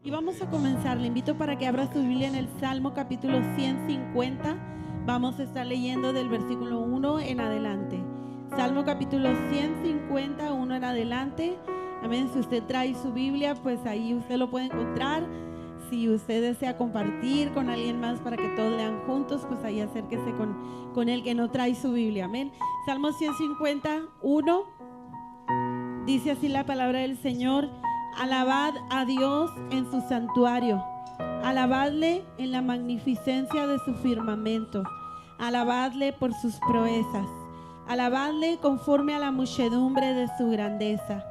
Y vamos a comenzar. Le invito para que abra su Biblia en el Salmo capítulo 150. Vamos a estar leyendo del versículo 1 en adelante. Salmo capítulo 150, 1 en adelante. Amén. Si usted trae su Biblia, pues ahí usted lo puede encontrar. Si usted desea compartir con alguien más para que todos lean juntos, pues ahí acérquese con el que no trae su Biblia. Amén. Salmo 151. Dice así la palabra del Señor: alabad a Dios en su santuario, alabadle en la magnificencia de su firmamento, alabadle por sus proezas, alabadle conforme a la muchedumbre de su grandeza,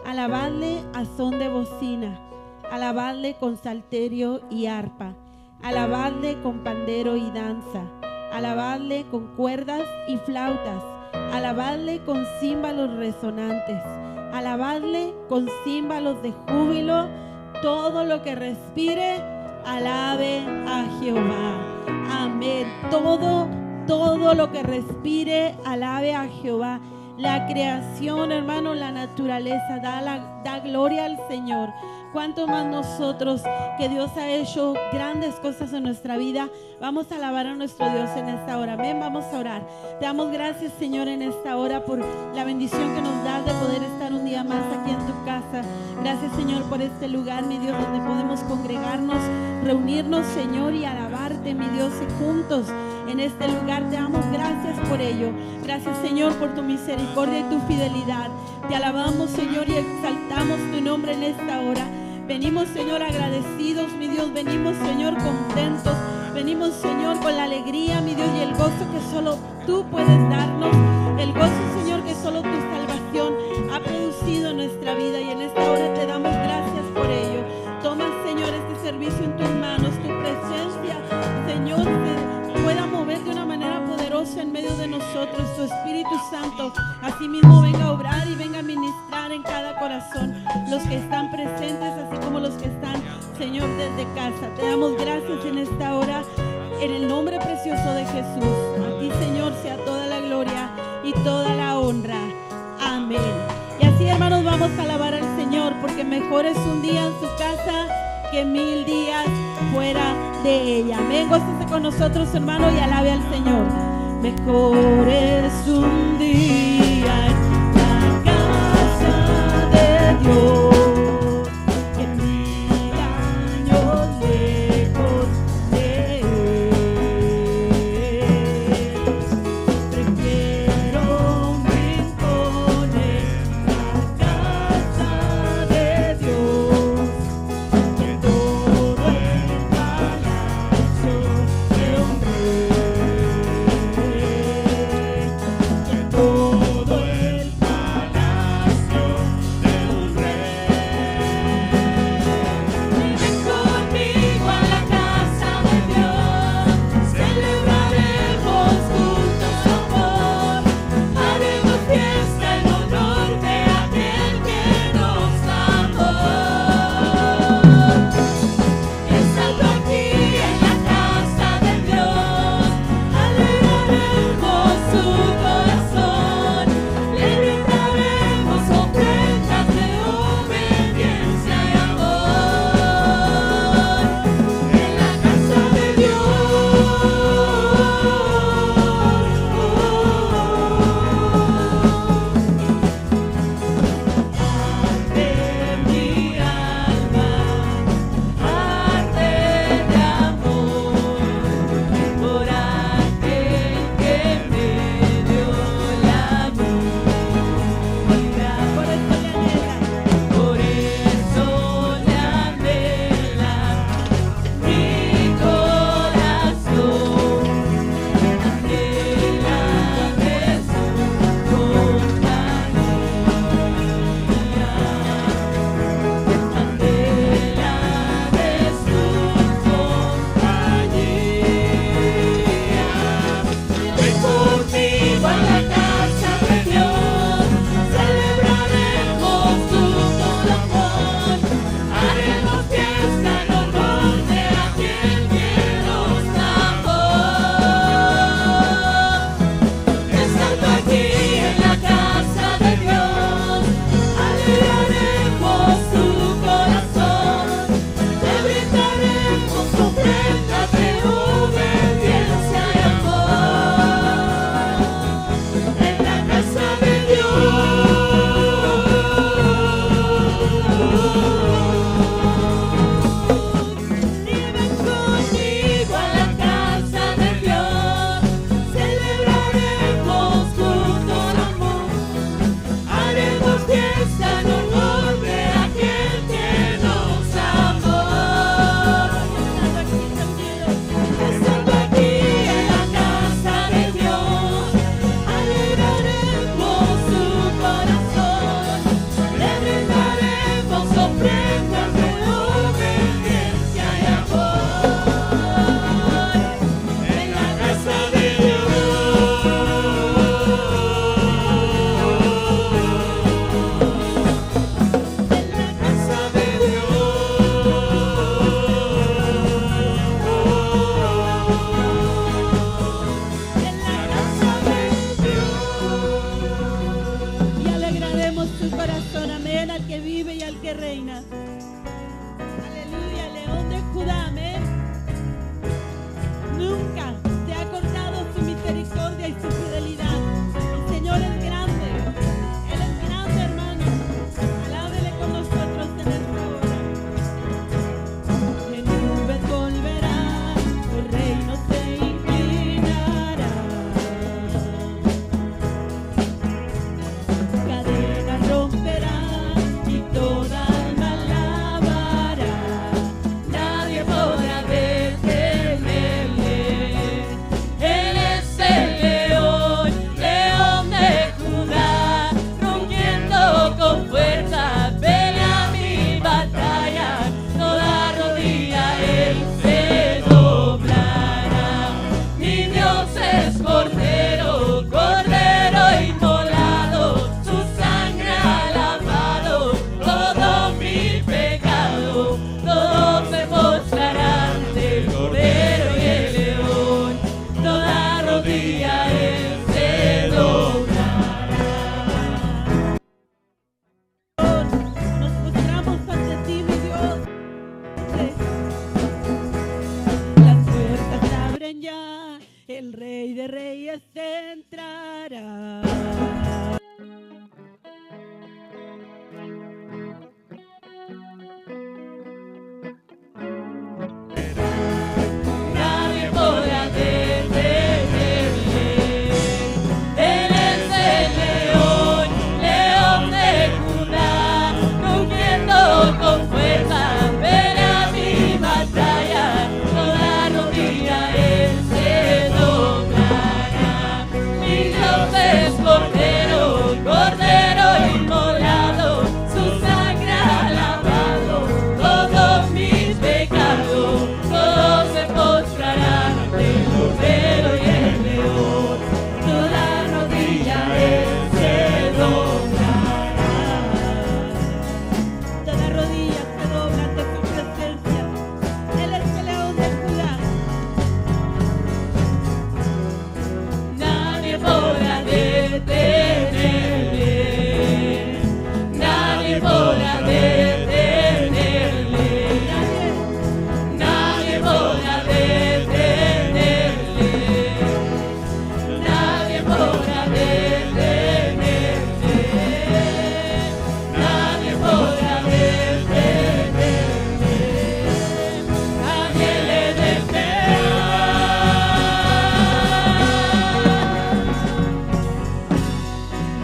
alabadle a son de bocina, alabadle con salterio y arpa, alabadle con pandero y danza, alabadle con cuerdas y flautas, alabadle con címbalos resonantes, alabadle con címbalos de júbilo. Todo lo que respire, alabe a Jehová. Amén. Todo lo que respire, alabe a Jehová. La creación, hermano, la naturaleza da gloria al Señor. Cuánto más nosotros, que Dios ha hecho grandes cosas en nuestra vida. Vamos a alabar a nuestro Dios en esta hora. Amén. Vamos a orar. Te damos gracias, Señor, en esta hora por la bendición que nos das de poder estar un día más aquí en tu casa. Gracias, Señor, por este lugar, mi Dios, donde podemos congregarnos, reunirnos, Señor, y alabarte, mi Dios, juntos en este lugar. Te damos gracias por ello. Gracias, Señor, por tu misericordia y tu fidelidad. Te alabamos, Señor, y exaltamos tu nombre en esta hora. Venimos, Señor, agradecidos, mi Dios. Venimos, Señor, contentos. Venimos, Señor, con la alegría, mi Dios, y el gozo que solo tú puedes darnos. El gozo, Señor, que solo tu salvación ha producido en nuestra vida. Y en esta hora te damos gracias por ello. Toma, Señor, este servicio en tus manos. Tu presencia, Señor, se pueda mover de una manera poderosa en medio de nosotros. Tu Espíritu Santo asimismo venga a obrar y venga a ministrar en cada corazón, los que están presentes así como los que están, Señor, desde casa. Te damos gracias en esta hora, en el nombre precioso de Jesús. A ti, Señor, sea toda la gloria y toda la honra. Amén. Y así, hermanos, vamos a alabar al Señor, porque mejor es un día en su casa que 1000 días fuera de ella. Amén. Gócese con nosotros, hermano, y alabe al Señor. Mejor es un día en la casa de Dios que 1000 años lejos de Él. Prefiero un rincón en la casa de Dios que todo el palacio de un rey. Todo el palacio de un rey. el Rey de Reyes entrará. Nadie podrá detenerle. Él es el león, león de Judá, rugiendo con fuerza, pelea mi batalla, toda rodilla él se doblará. Mi Dios es Cordero, Cordero inmolado, su sangre ha lavado todos mis pecados, todos se postrarán ante el Cordero y el león, toda rodilla él se doblará. Toda rodilla se dobla ante su presencia. Él es el león de Judá. Nadie podrá detenerle, nadie podrá detenerle, nadie podrá detenerle, nadie podrá detenerle, nadie podrá detenerle, nadie le detendrá.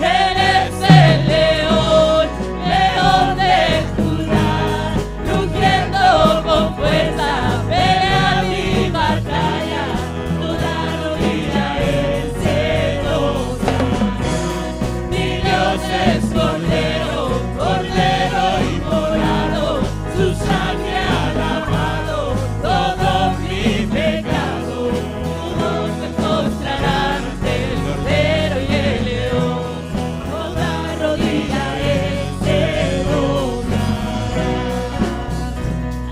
Él es el león, león de Judá, rugiendo con fuerza, pelea mi batalla, toda rodilla él se doblará. Mi Dios es Cordero, Cordero inmolado, su sangre ha lavado todos mis pecados, todos se postrarán ante el Cordero y el león, toda rodilla él se doblará.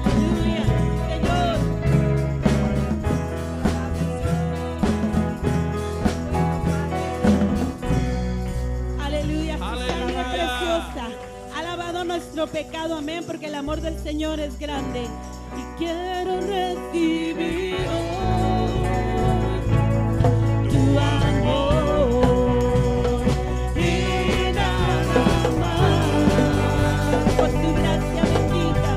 Aleluya, Señor. Aleluya, su sangre preciosa. Alabado nuestro pecado, amén, porque el amor del Señor es grande. Y quiero recibir hoy tu amor y nada más. Por tu gracia bendita,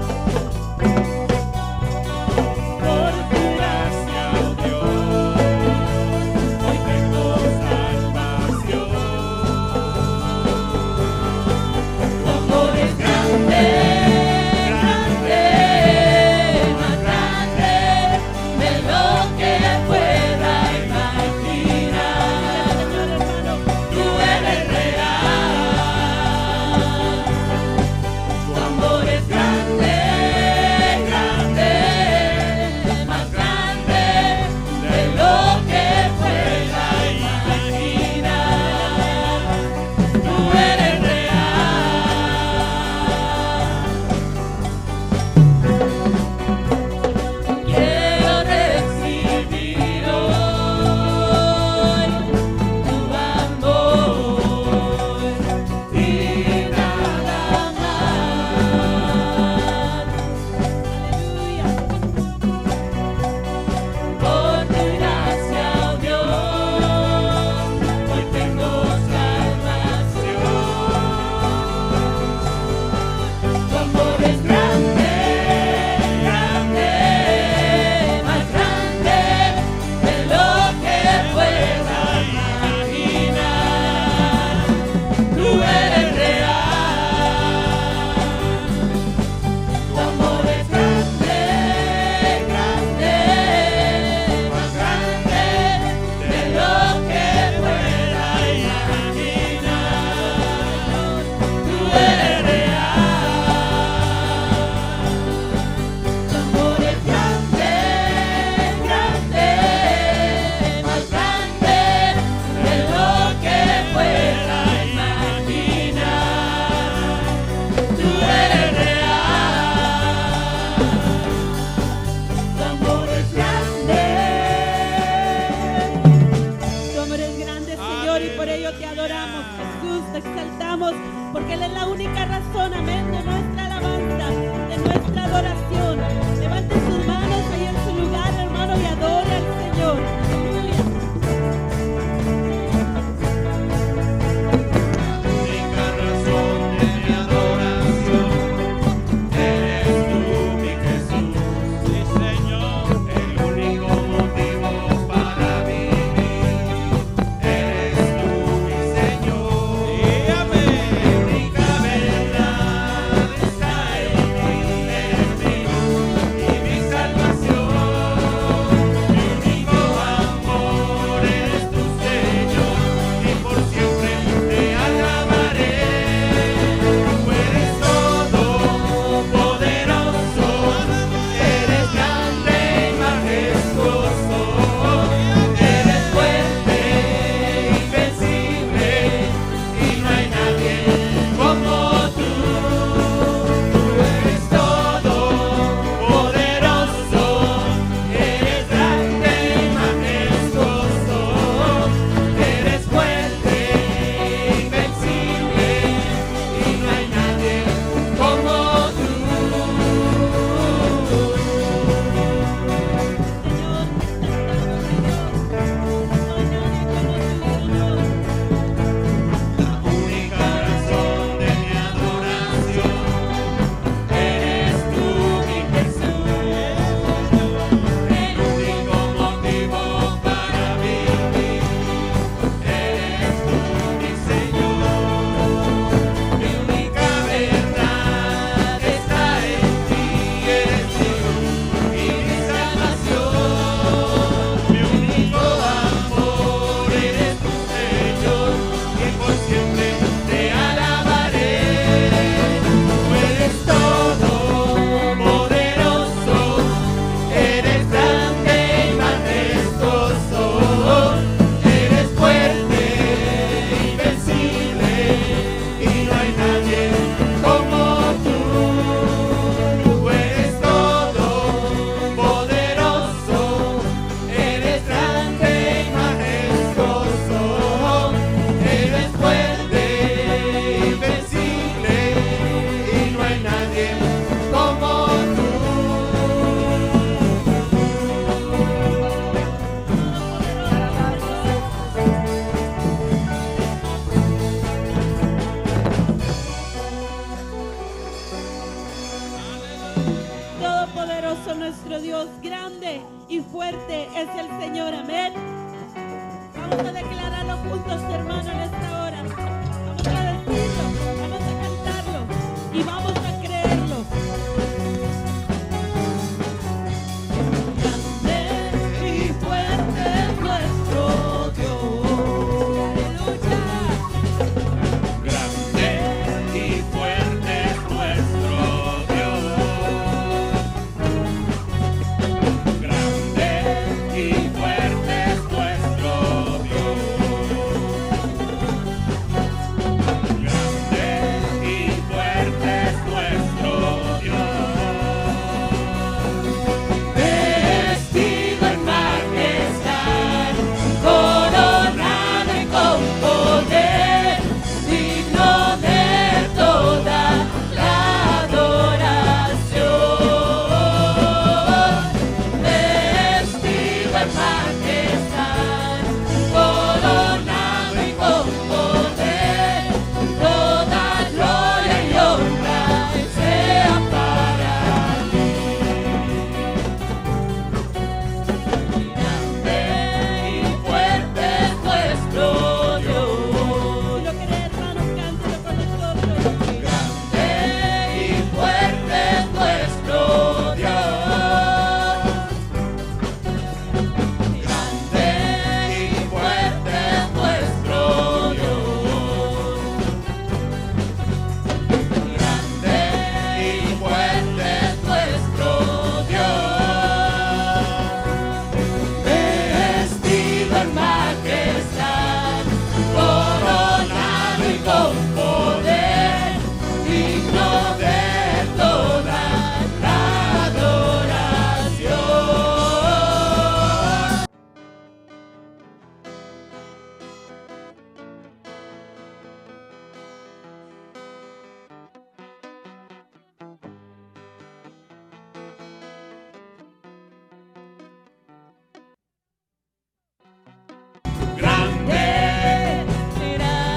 por tu gracia, oh Dios, hoy tengo salvación. Tu amor es grande, grande, más grande de lo que pueda imaginar. Tú eres real. Tu amor es grande, grande, más grande de lo que pueda imaginar. Tú eres real. Quiero recibir hoy tu amor y nada más. Aleluya. Por tu gracia, oh Dios, hoy tengo salvación. Tu amor es grande, grande, más grande de lo que pueda imaginar. Tú eres real. Tu amor es grande, grande, más grande de lo que pueda imaginar. Tú eres real. Tu amor es grande, grande, más grande de lo que pueda imaginar. Tú eres real. Tu amor es grande. Tu amor es grande, Señor, y por ello te adoramos, Jesús, te exaltamos, porque Él es la única razón, amén, de nuestra alabanza, de nuestra adoración. Levante sus manos ahí en su lugar, hermano, y adore al Señor. Aleluya. poderoso nuestro Dios, grande y fuerte es el Señor, amén. Vamos a declararlo juntos, hermano, en esta hora. Vamos a decirlo, vamos a cantarlo y vamos a creerlo. Grande y fuerte es nuestro Dios. Aleluya. Grande y fuerte es nuestro Dios. Grande y fuerte es nuestro Dios. Grande y fuerte es nuestro Dios. Vestido en majestad, coronado y con poder, digno de toda la adoración. Vestido en majestad, coronado y con poder, toda gloria y honra sea para ti. Grande y fuerte es nuestro Dios. Si lo cree, hermano, cántelo con nosotros. Grande y fuerte es nuestro Dios. Grande y fuerte es nuestro Dios. Grande y fuerte es nuestro Dios. Vestido en majestad, coronado y con poder, digno de toda la adoración. Grande, Grande.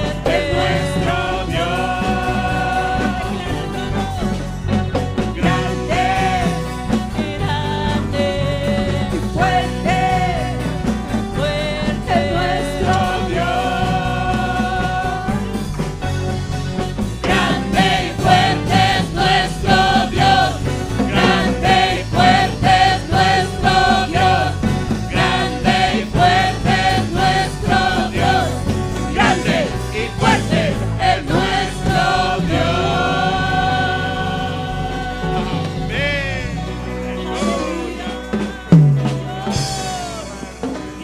es nuestro Dios. Grande y fuerte, fuerte es nuestro Dios. Grande y fuerte es nuestro Dios. Grande y fuerte es nuestro Dios. Grande y fuerte es nuestro Dios. Grande y fuerte es nuestro Dios.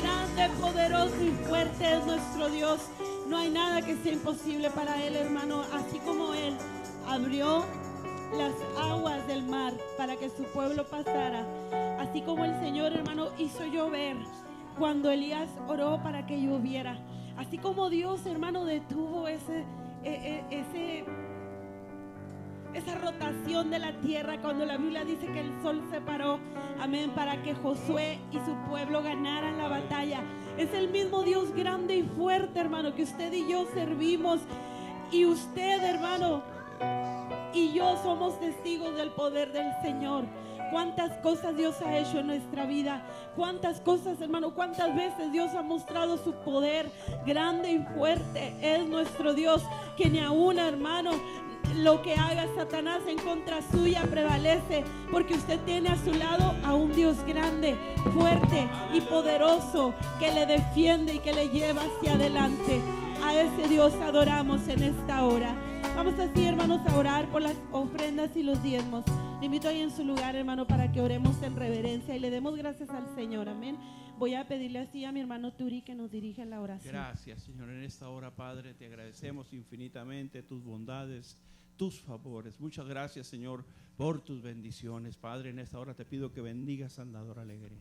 Grande, poderoso y fuerte es nuestro Dios. No hay nada que sea imposible para Él, hermano. Así como Él abrió las aguas del mar para que su pueblo pasara, así como el Señor, hermano, hizo llover cuando Elías oró para que lloviera. Así como Dios, hermano, detuvo esa rotación de la tierra cuando la Biblia dice que el sol se paró, amén, para que Josué y su pueblo ganaran la batalla. Es el mismo Dios grande y fuerte, hermano, que usted y yo servimos. Y usted, hermano, y yo somos testigos del poder del Señor. Cuántas cosas Dios ha hecho en nuestra vida, cuántas cosas, hermano, cuántas veces Dios ha mostrado su poder grande y fuerte. Es nuestro Dios, que ni aún, hermano, lo que haga Satanás en contra suya prevalece, porque usted tiene a su lado a un Dios grande, fuerte y poderoso, que le defiende y que le lleva hacia adelante. A ese Dios adoramos en esta hora. Vamos así, hermanos, a orar por las ofrendas y los diezmos. Le invito ahí en su lugar, hermano, para que oremos en reverencia y le demos gracias al Señor. Amén. Voy a pedirle así a mi hermano Turi que nos dirija en la oración. Gracias, Señor. En esta hora, Padre, te agradecemos infinitamente tus bondades, tus favores. Muchas gracias, Señor, por tus bendiciones. Padre, en esta hora te pido que bendigas al dador alegre.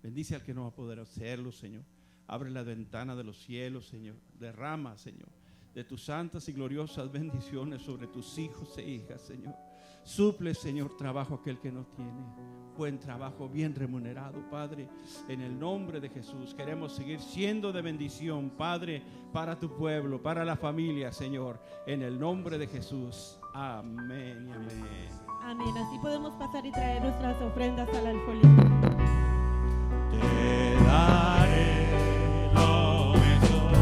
Bendice al que no va a poder hacerlo, Señor. Abre la ventana de los cielos, Señor. Derrama, Señor, de tus santas y gloriosas bendiciones sobre tus hijos e hijas, Señor. Suple, Señor, trabajo a aquel que no tiene. Buen trabajo, bien remunerado, Padre. En el nombre de Jesús queremos seguir siendo de bendición, Padre, para tu pueblo, para la familia, Señor. En el nombre de Jesús. Amén y amén. Amén. Así podemos pasar y traer nuestras ofrendas al alfolí. Te daré lo mejor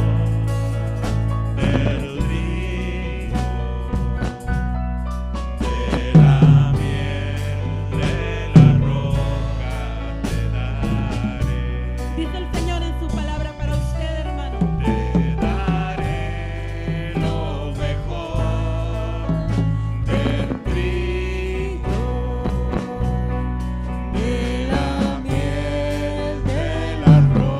del trigo, de la miel, de la roca te daré. Dice el Señor en su palabra para usted, hermano. Te daré lo mejor del trigo, de la miel, de la roca.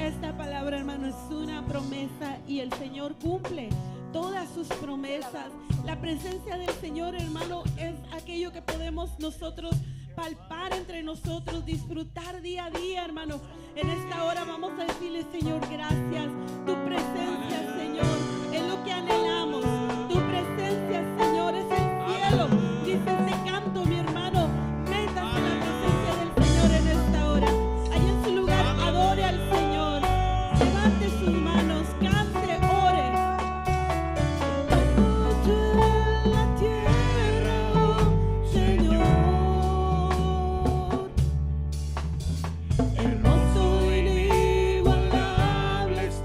esta palabra, hermano, es una promesa y el Señor cumple todas sus promesas. La presencia del Señor, hermano, es aquello que podemos nosotros palpar entre nosotros, disfrutar día a día, hermano. En esta hora vamos a decirle, Señor, gracias. Tu presencia, Señor, es lo que anhelamos. Tu presencia, Señor, es el cielo. Dice este canto, mi hermano, métase en la presencia del Señor en esta hora. Allí en su lugar, adore al Señor. Levante sus manos, cante, ore. En la tierra, Señor. Hermoso, inigualable es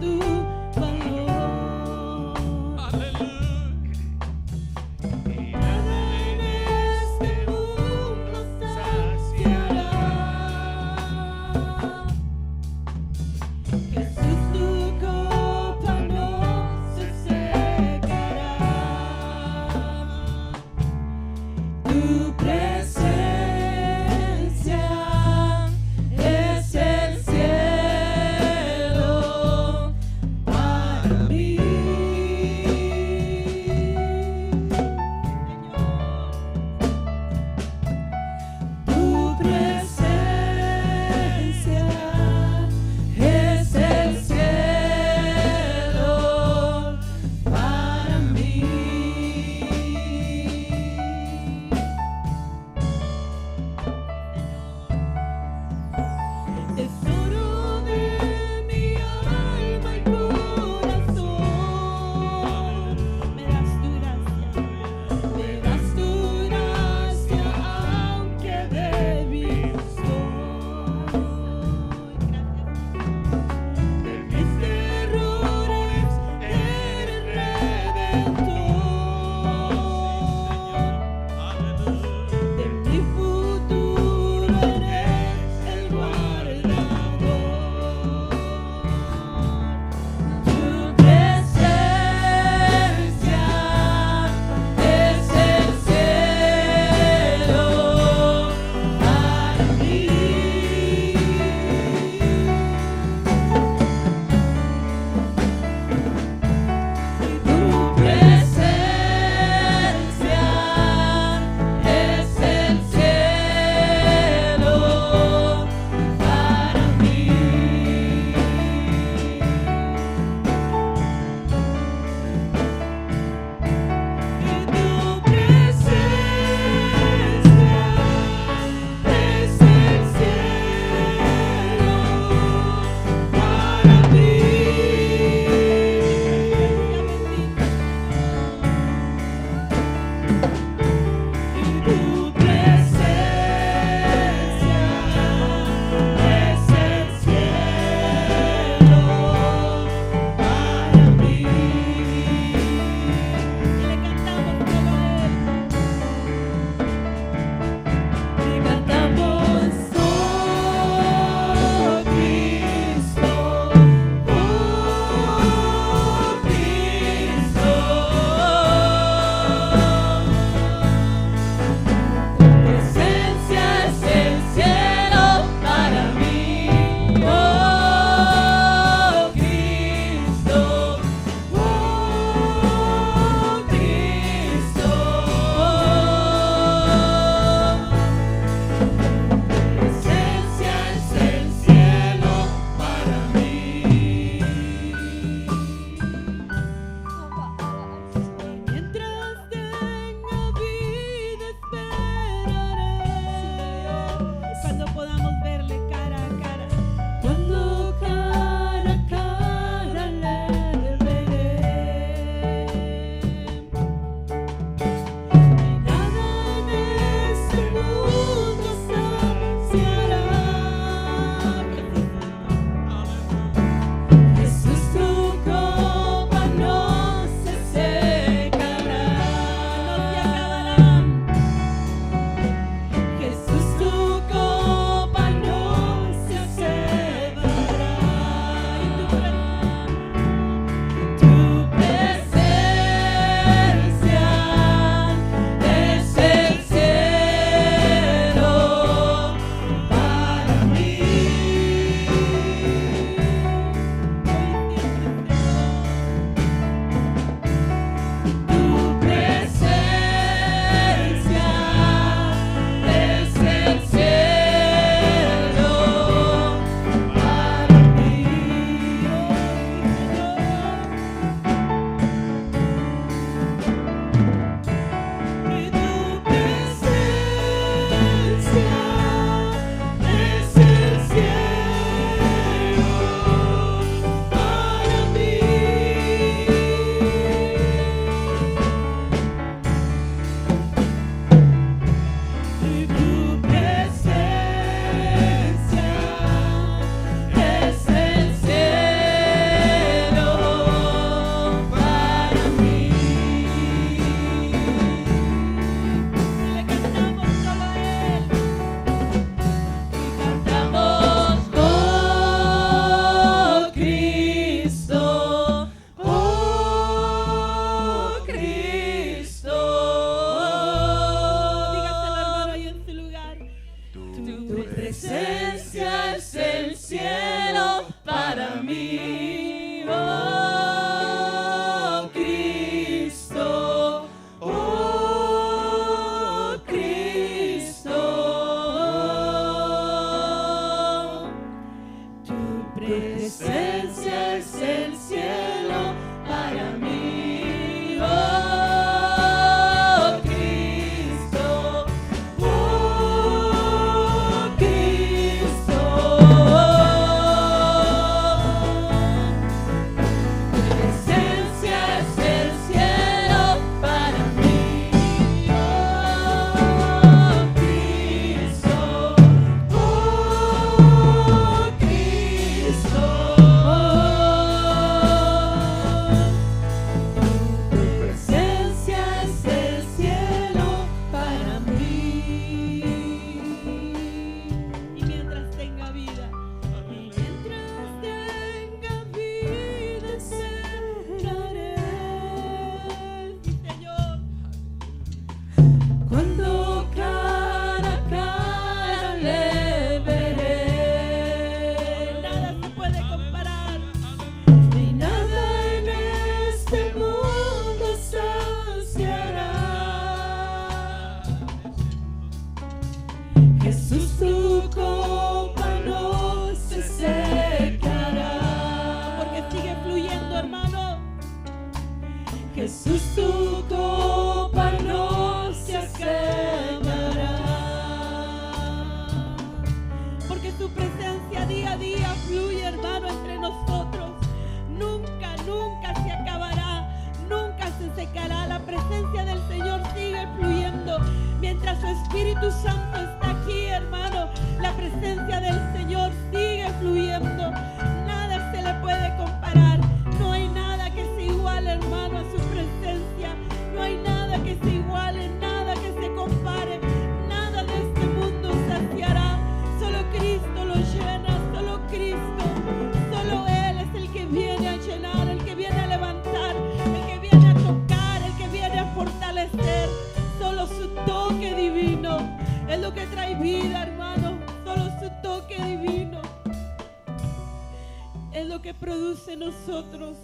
lo que produce en nosotros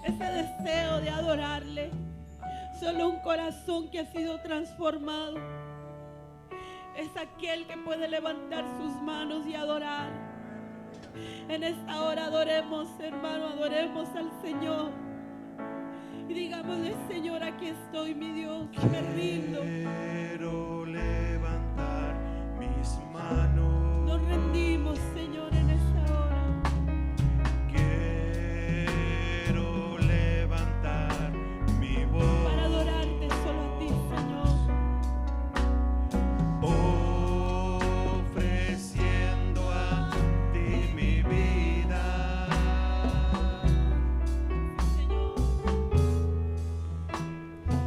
ese deseo de adorarle. Solo un corazón que ha sido transformado es aquel que puede levantar sus manos y adorar. En esta hora adoremos, hermano, adoremos al Señor. Y digámosle: Señor, aquí estoy, mi Dios, me rindo. Quiero levantar mis manos. Nos rendimos, Señor, en esta hora. Quiero levantar mi voz Para adorarte solo a ti, Señor. ofreciendo a ti mi vida. Señor,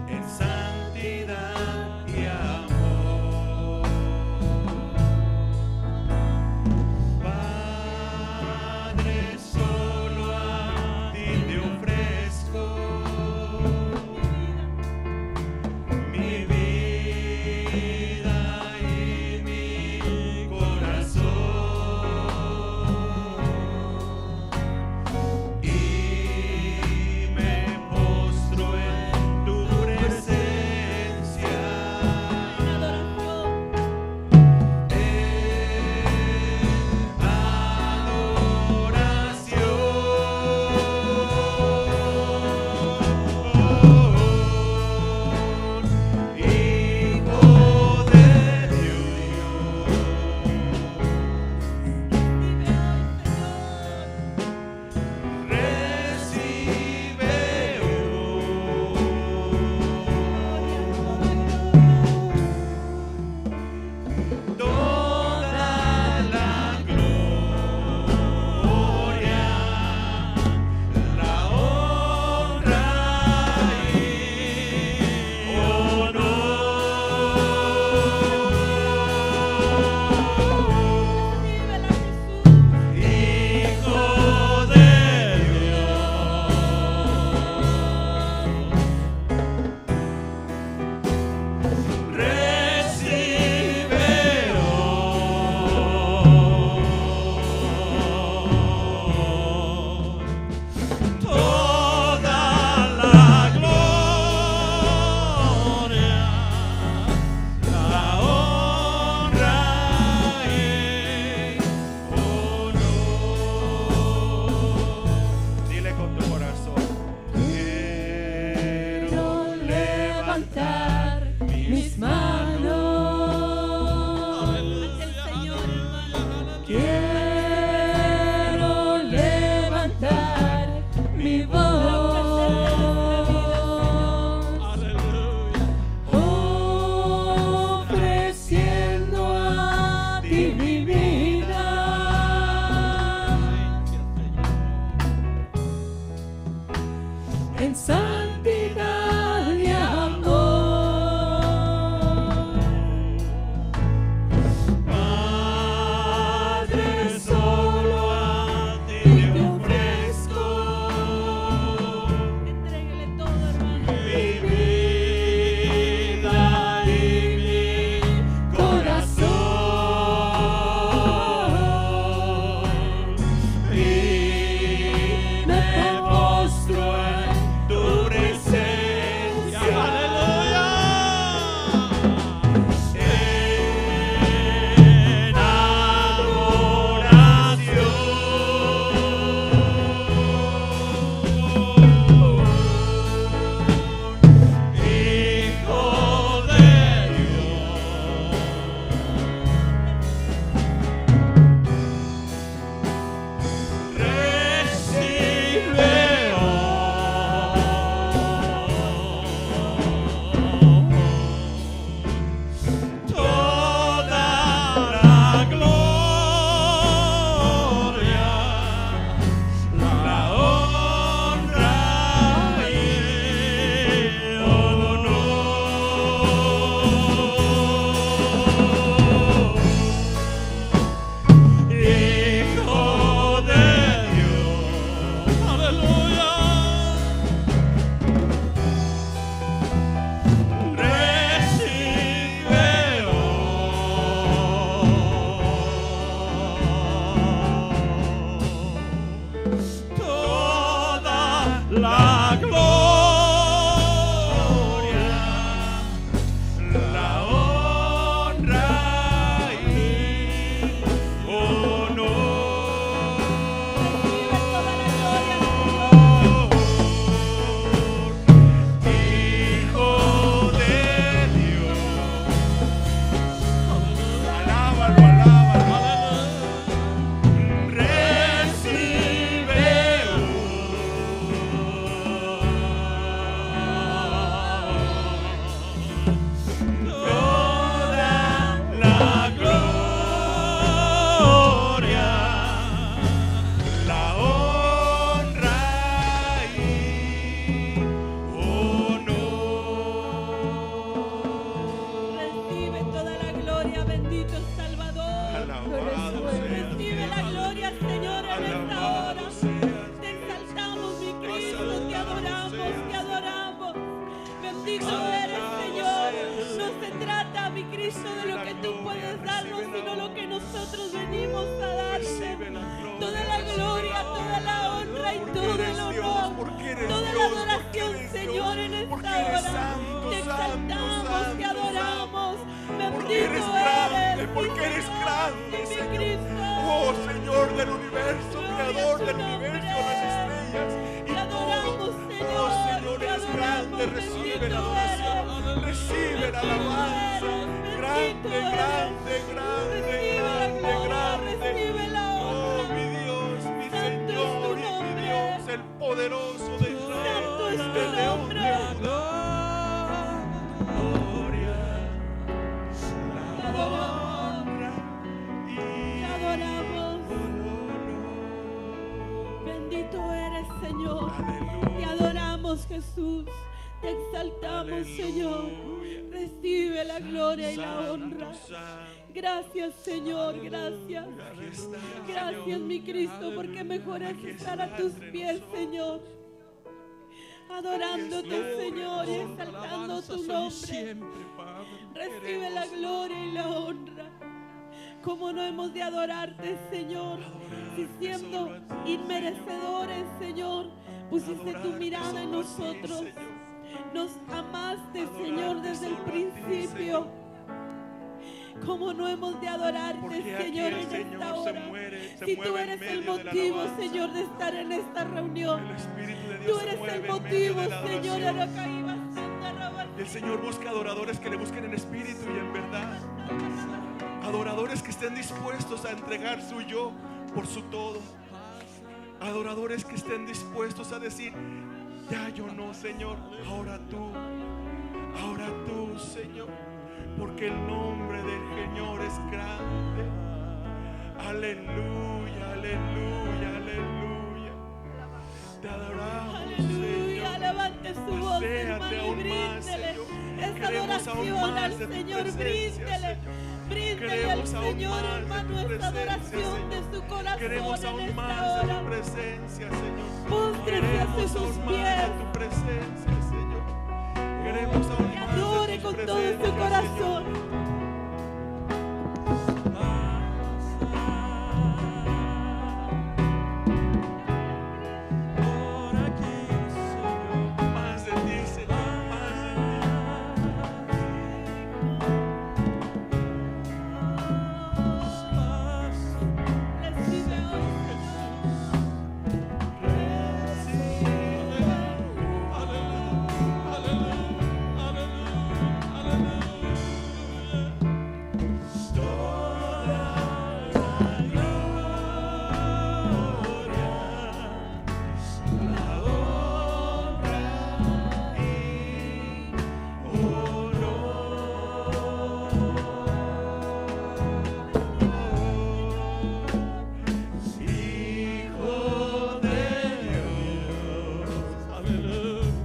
En santidad y amor, Padre, solo a ti te ofrezco mi vida y mi corazón, y me postro en tu presencia. en adoración. Hijo de Dios, recibe toda la gloria, la honra y honor. Recíbela, Jesús. Hijo de Dios, recibe hoy toda la gloria, la honra y honor. Dile con tu corazón: quiero levantar mis manos. Ante el Señor, hermano. Quiero levantar mi voz, ofreciendo a ti mi vida. En santidad y amor, Padre, solo a ti te ofrezco Entréguele todo, hermano. mi vida y mi corazón, y me postro en tu todo el eres Dios, honor, porque eres toda la Dios, porque adoración, eres Señor, Dios, en esta porque eres hora. santo, Te santo, exaltamos, te santo, adoramos. porque Bendito eres grande, eres, porque eres Señor, grande, mi Señor. Cristo. Oh Señor del universo, Gloria creador a tu del nombre. universo, las estrellas y Te adoramos, todo. Señor, Oh Señor, te eres adoramos, grande, recibe la bendito adoración, eres. recibe la Bendito alabanza. eres, Grande, bendito grande, eres. grande, Recibe la grande, gloria, grande. recibe la Oh honra. mi Dios, mi Santo es tu Señor y mi nombre. Dios, el poderoso de Santo es tu el león nombre. de Judá. Gloria, Te adoramos, honra y te adoramos. Bendito eres, Señor. Te aleluya. adoramos, Jesús. Te exaltamos, Señor. Recibe la gloria y la honra. Gracias, Señor, gracias. Gracias, mi Cristo, porque mejor es estar a tus pies, Señor. Adorándote, Señor, y exaltando tu nombre. Recibe la gloria y la honra. ¿Cómo no hemos de adorarte, Señor? Si siendo inmerecedores, Señor, pusiste tu mirada en nosotros. Nos amaste, Señor, desde el principio. ¿Cómo no hemos de adorarte, Porque aquí Señor, el en Señor esta se hora? muere, se Si mueve tú en eres el medio de la motivo, alabanza. Señor, de estar en esta reunión. El Espíritu de Tú Dios se eres mueve el en medio motivo, de la Señor, adoración. Y el Señor busca adoradores que le busquen en espíritu y en verdad. Adoradores que estén dispuestos a entregar su yo por su todo. Adoradores que estén dispuestos a decir: ya yo no, Señor, ahora tú, Señor, porque el nombre del Señor es grande. Aleluya, aleluya, aleluya. Te adoramos, Aleluya, Señor. levante su voz, Paséate hermano, y aún más, bríndele Señor. esta Queremos aún adoración más al de tu Señor, presencia, bríndele. Señor. Bríndele al Queremos aún Señor, más de hermano, tu esta presencia, adoración de Señor. su corazón Queremos en aún esta más de hora. tu presencia, Señor. Póstrese hacia Queremos sus aún más pies de tu presencia, Señor. Queremos aún y más adore de tu con todo presencia, su corazón. Señor. Más de ti, Señor, más de ti. Recibe hoy, Hijo de Dios,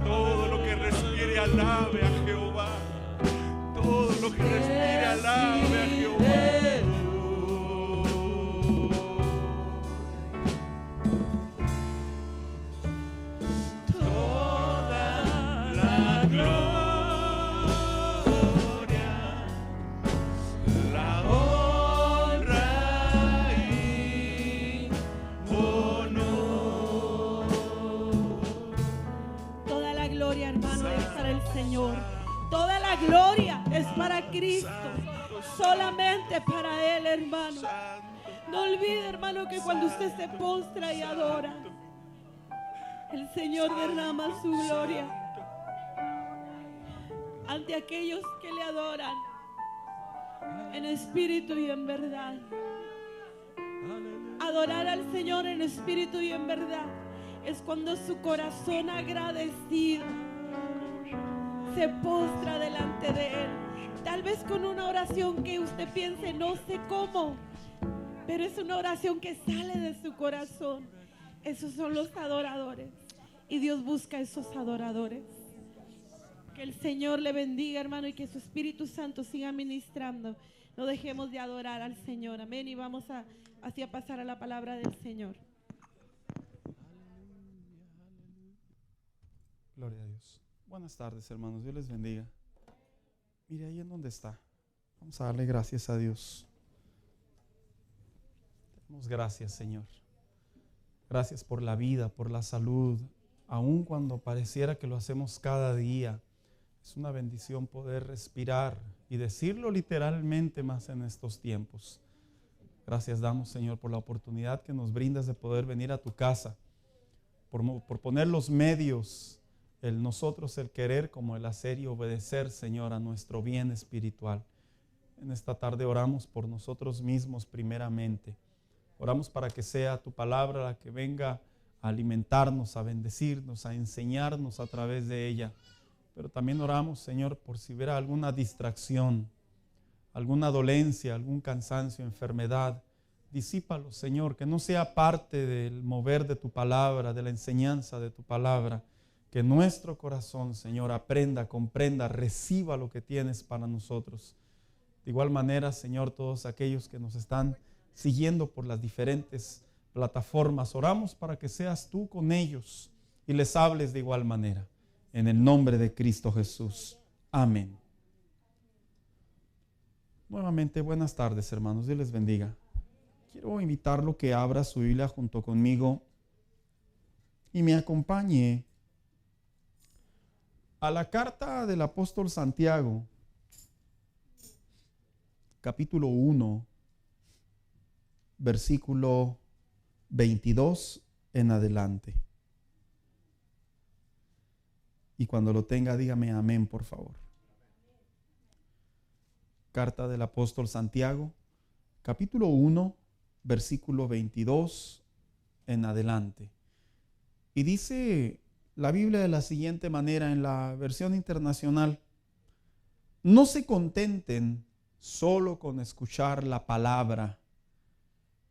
todo lo que respire alabe a Jehová. Todo lo que respire alabe a Jehová. Toda la gloria, la honra y honor. toda la gloria, hermano, es para el Señor. Toda la gloria es para Cristo. Solamente para Él, hermano. No olvide, hermano, que cuando usted se postra y adora, el Señor derrama su gloria ante aquellos que le adoran en espíritu y en verdad. Adorar al Señor en espíritu y en verdad es cuando su corazón agradecido se postra delante de Él. Tal vez con una oración que usted piense, no sé cómo, pero es una oración que sale de su corazón. Esos son los adoradores. Y Dios busca esos adoradores. Que el Señor le bendiga, hermano, y que su Espíritu Santo siga ministrando. No dejemos de adorar al Señor. Amén. Y vamos a pasar a la palabra del Señor. Gloria a Dios. Buenas tardes, hermanos. Dios les bendiga. Mire ahí en donde está. Vamos a darle gracias a Dios. Damos gracias, Señor. Gracias por la vida, por la salud, aun cuando pareciera que lo hacemos cada día. Es una bendición poder respirar y decirlo literalmente más en estos tiempos. Gracias damos, Señor, por la oportunidad que nos brindas de poder venir a tu casa, por poner los medios, nosotros el querer como el hacer y obedecer, Señor, a nuestro bien espiritual. En esta tarde oramos por nosotros mismos primeramente. Oramos para que sea tu palabra la que venga a alimentarnos, a bendecirnos, a enseñarnos a través de ella. Pero también oramos, Señor, por si hubiera alguna distracción, alguna dolencia, algún cansancio, enfermedad. Disípalo, Señor, que no sea parte del mover de tu palabra, de la enseñanza de tu palabra. Que nuestro corazón, Señor, aprenda, comprenda, reciba lo que tienes para nosotros. De igual manera, Señor, todos aquellos que nos están siguiendo por las diferentes plataformas, oramos para que seas tú con ellos y les hables de igual manera. En el nombre de Cristo Jesús. Amén. Nuevamente, buenas tardes, hermanos. Dios les bendiga. Quiero invitarlo que abra su Biblia junto conmigo y me acompañe a la carta del apóstol Santiago, capítulo 1, versículo 22 en adelante. Y cuando lo tenga, dígame amén, por favor. Carta del apóstol Santiago, capítulo 1, versículo 22 en adelante. Y dice la Biblia de la siguiente manera en la versión internacional: no se contenten solo con escuchar la palabra,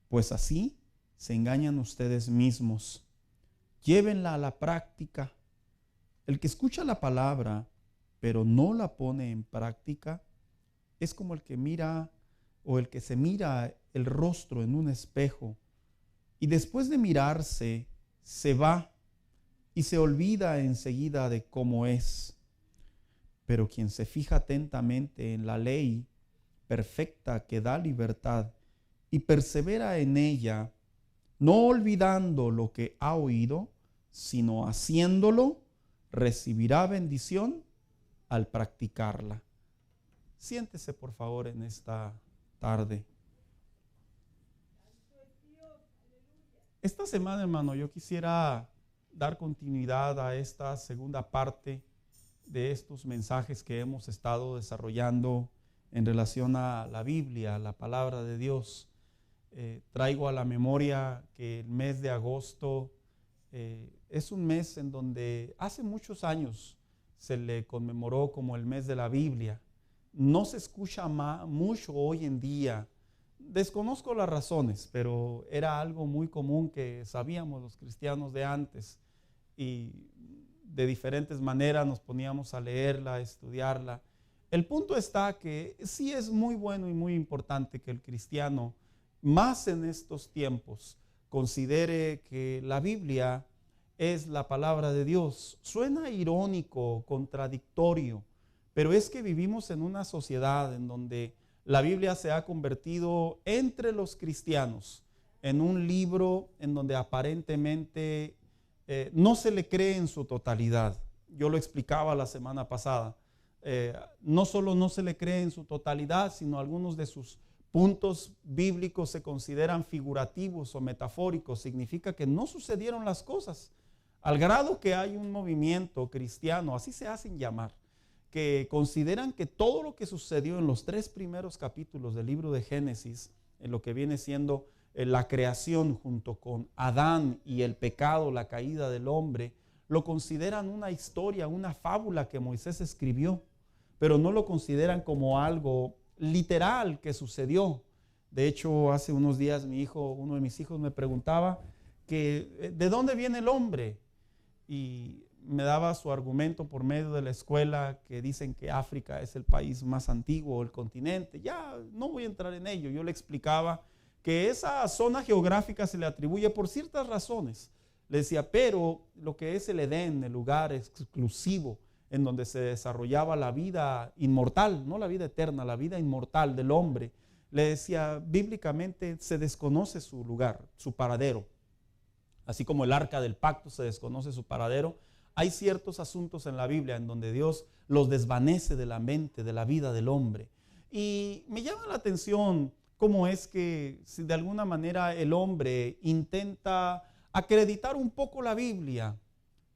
pues así se engañan ustedes mismos. Llévenla a la práctica. El que escucha la palabra, pero no la pone en práctica, es como el que mira o el que se mira el rostro en un espejo y después de mirarse se va y se olvida enseguida de cómo es. Pero quien se fija atentamente en la ley perfecta que da libertad y persevera en ella, no olvidando lo que ha oído, sino haciéndolo, recibirá bendición al practicarla. Siéntese, por favor, en esta tarde. Esta semana, hermano, yo quisiera dar continuidad a esta segunda parte de estos mensajes que hemos estado desarrollando en relación a la Biblia, la palabra de Dios. Traigo a la memoria que el mes de agosto es un mes en donde hace muchos años se le conmemoró como el mes de la Biblia. No se escucha mucho hoy en día. Desconozco las razones, pero era algo muy común que sabíamos los cristianos de antes y de diferentes maneras nos poníamos a leerla, a estudiarla. El punto está que sí es muy bueno y muy importante que el cristiano, más en estos tiempos, considere que la Biblia es la palabra de Dios. Suena irónico, contradictorio, pero es que vivimos en una sociedad en donde la Biblia se ha convertido entre los cristianos en un libro en donde aparentemente no se le cree en su totalidad. Yo lo explicaba la semana pasada. No solo no se le cree en su totalidad, sino algunos de sus puntos bíblicos se consideran figurativos o metafóricos. Significa que no sucedieron las cosas, al grado que hay un movimiento cristiano, así se hacen llamar, que consideran que todo lo que sucedió en los 3 primeros capítulos del libro de Génesis, en lo que viene siendo la creación junto con Adán y el pecado, la caída del hombre, lo consideran una historia, una fábula que Moisés escribió, pero no lo consideran como algo literal que sucedió. De hecho, hace unos días uno de mis hijos me preguntaba que ¿de dónde viene el hombre? Y me daba su argumento por medio de la escuela que dicen que África es el país más antiguo, el continente. Ya no voy a entrar en ello. Yo le explicaba que esa zona geográfica se le atribuye por ciertas razones. Le decía, pero lo que es el Edén, el lugar exclusivo en donde se desarrollaba la vida inmortal, no la vida eterna, la vida inmortal del hombre, le decía, bíblicamente se desconoce su lugar, su paradero. Así como el arca del pacto se desconoce su paradero, hay ciertos asuntos en la Biblia en donde Dios los desvanece de la mente, de la vida del hombre. Y me llama la atención cómo es que si de alguna manera el hombre intenta acreditar un poco la Biblia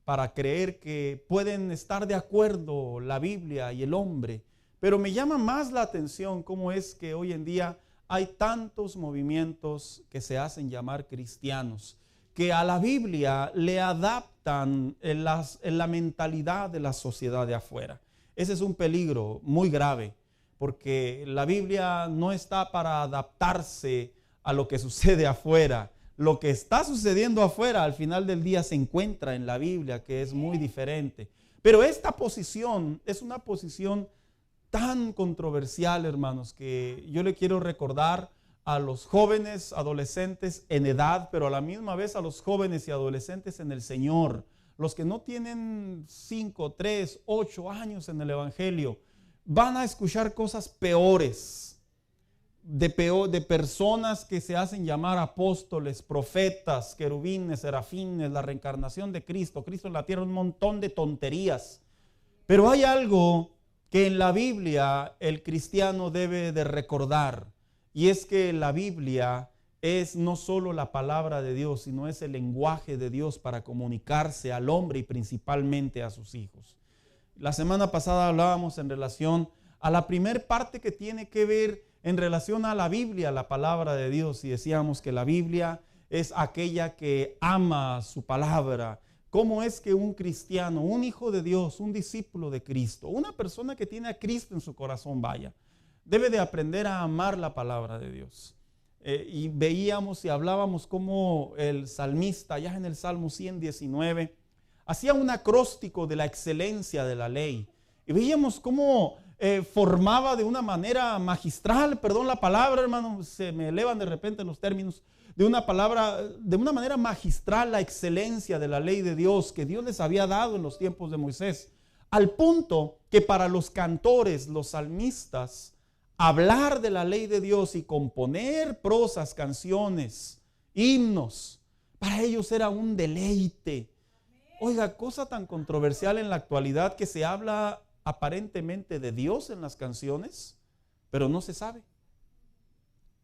para creer que pueden estar de acuerdo la Biblia y el hombre. Pero me llama más la atención cómo es que hoy en día hay tantos movimientos que se hacen llamar cristianos, que a la Biblia le adaptan en la mentalidad de la sociedad de afuera. Ese es un peligro muy grave, porque la Biblia no está para adaptarse a lo que sucede afuera. Lo que está sucediendo afuera al final del día se encuentra en la Biblia, que es muy diferente. Pero esta posición es una posición tan controversial, hermanos, que yo le quiero recordar a los jóvenes, adolescentes en edad, pero a la misma vez a los jóvenes y adolescentes en el Señor, los que no tienen 5, 3, 8 años en el Evangelio, van a escuchar cosas peores, de personas que se hacen llamar apóstoles, profetas, querubines, serafines, la reencarnación de Cristo, Cristo en la tierra, un montón de tonterías. Pero hay algo que en la Biblia el cristiano debe de recordar, y es que la Biblia es no solo la palabra de Dios, sino es el lenguaje de Dios para comunicarse al hombre y principalmente a sus hijos. La semana pasada hablábamos en relación a la primer parte que tiene que ver en relación a la Biblia, la palabra de Dios, y decíamos que la Biblia es aquella que ama su palabra. ¿Cómo es que un cristiano, un hijo de Dios, un discípulo de Cristo, una persona que tiene a Cristo en su corazón, debe de aprender a amar la palabra de Dios? Y veíamos y hablábamos cómo el salmista, ya en el Salmo 119, hacía un acróstico de la excelencia de la ley. Y veíamos cómo formaba de una manera magistral, perdón la palabra, hermano, se me elevan de repente los términos, de una manera magistral la excelencia de la ley de Dios que Dios les había dado en los tiempos de Moisés. Al punto que para los cantores, los salmistas, hablar de la ley de Dios y componer prosas, canciones, himnos, para ellos era un deleite. Oiga, cosa tan controversial en la actualidad que se habla aparentemente de Dios en las canciones, pero no se sabe.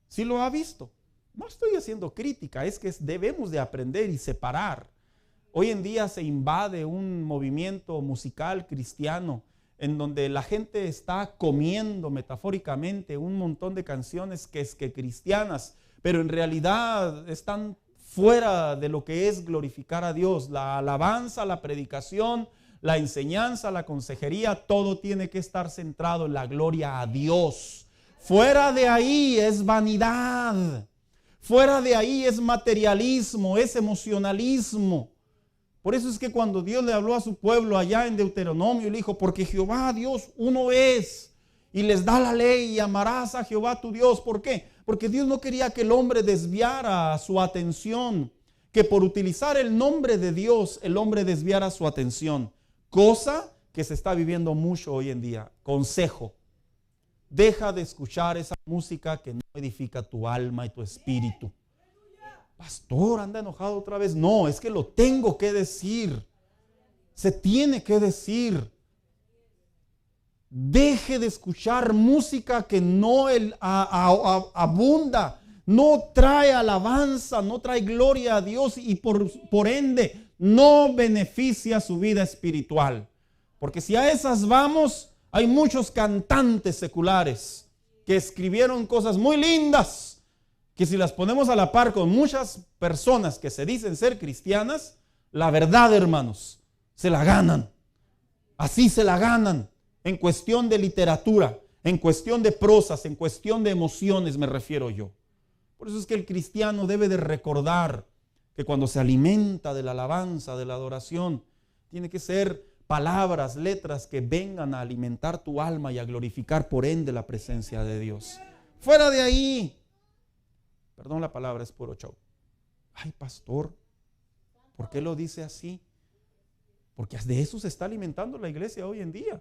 ¿Sí lo ha visto? No estoy haciendo crítica, es que debemos de aprender y separar. Hoy en día se invade un movimiento musical cristiano en donde la gente está comiendo metafóricamente un montón de canciones que cristianas, pero en realidad están fuera de lo que es glorificar a Dios. La alabanza, la predicación, la enseñanza, la consejería, todo tiene que estar centrado en la gloria a Dios. Fuera de ahí es vanidad. Fuera de ahí es materialismo, es emocionalismo. Por eso es que cuando Dios le habló a su pueblo allá en Deuteronomio, le dijo, porque Jehová Dios uno es, y les da la ley, y amarás a Jehová tu Dios. ¿Por qué? Porque Dios no quería que el hombre desviara su atención, que por utilizar el nombre de Dios, el hombre desviara su atención. Cosa que se está viviendo mucho hoy en día. Consejo: deja de escuchar esa música que no edifica tu alma y tu espíritu. Pastor, anda enojado otra vez. No, es que lo tengo que decir. Se tiene que decir. Deje de escuchar música que no abunda, no trae alabanza, no trae gloria a Dios y por ende no beneficia su vida espiritual. Porque si a esas vamos, hay muchos cantantes seculares que escribieron cosas muy lindas, que si las ponemos a la par con muchas personas que se dicen ser cristianas, la verdad, hermanos, se la ganan. Así se la ganan. En cuestión de literatura, en cuestión de prosas, en cuestión de emociones me refiero yo. Por eso es que el cristiano debe de recordar que cuando se alimenta de la alabanza, de la adoración, tiene que ser palabras, letras que vengan a alimentar tu alma y a glorificar por ende la presencia de Dios. Fuera de ahí, perdón la palabra, es puro show. Ay, pastor, ¿por qué lo dice así? Porque de eso se está alimentando la iglesia hoy en día.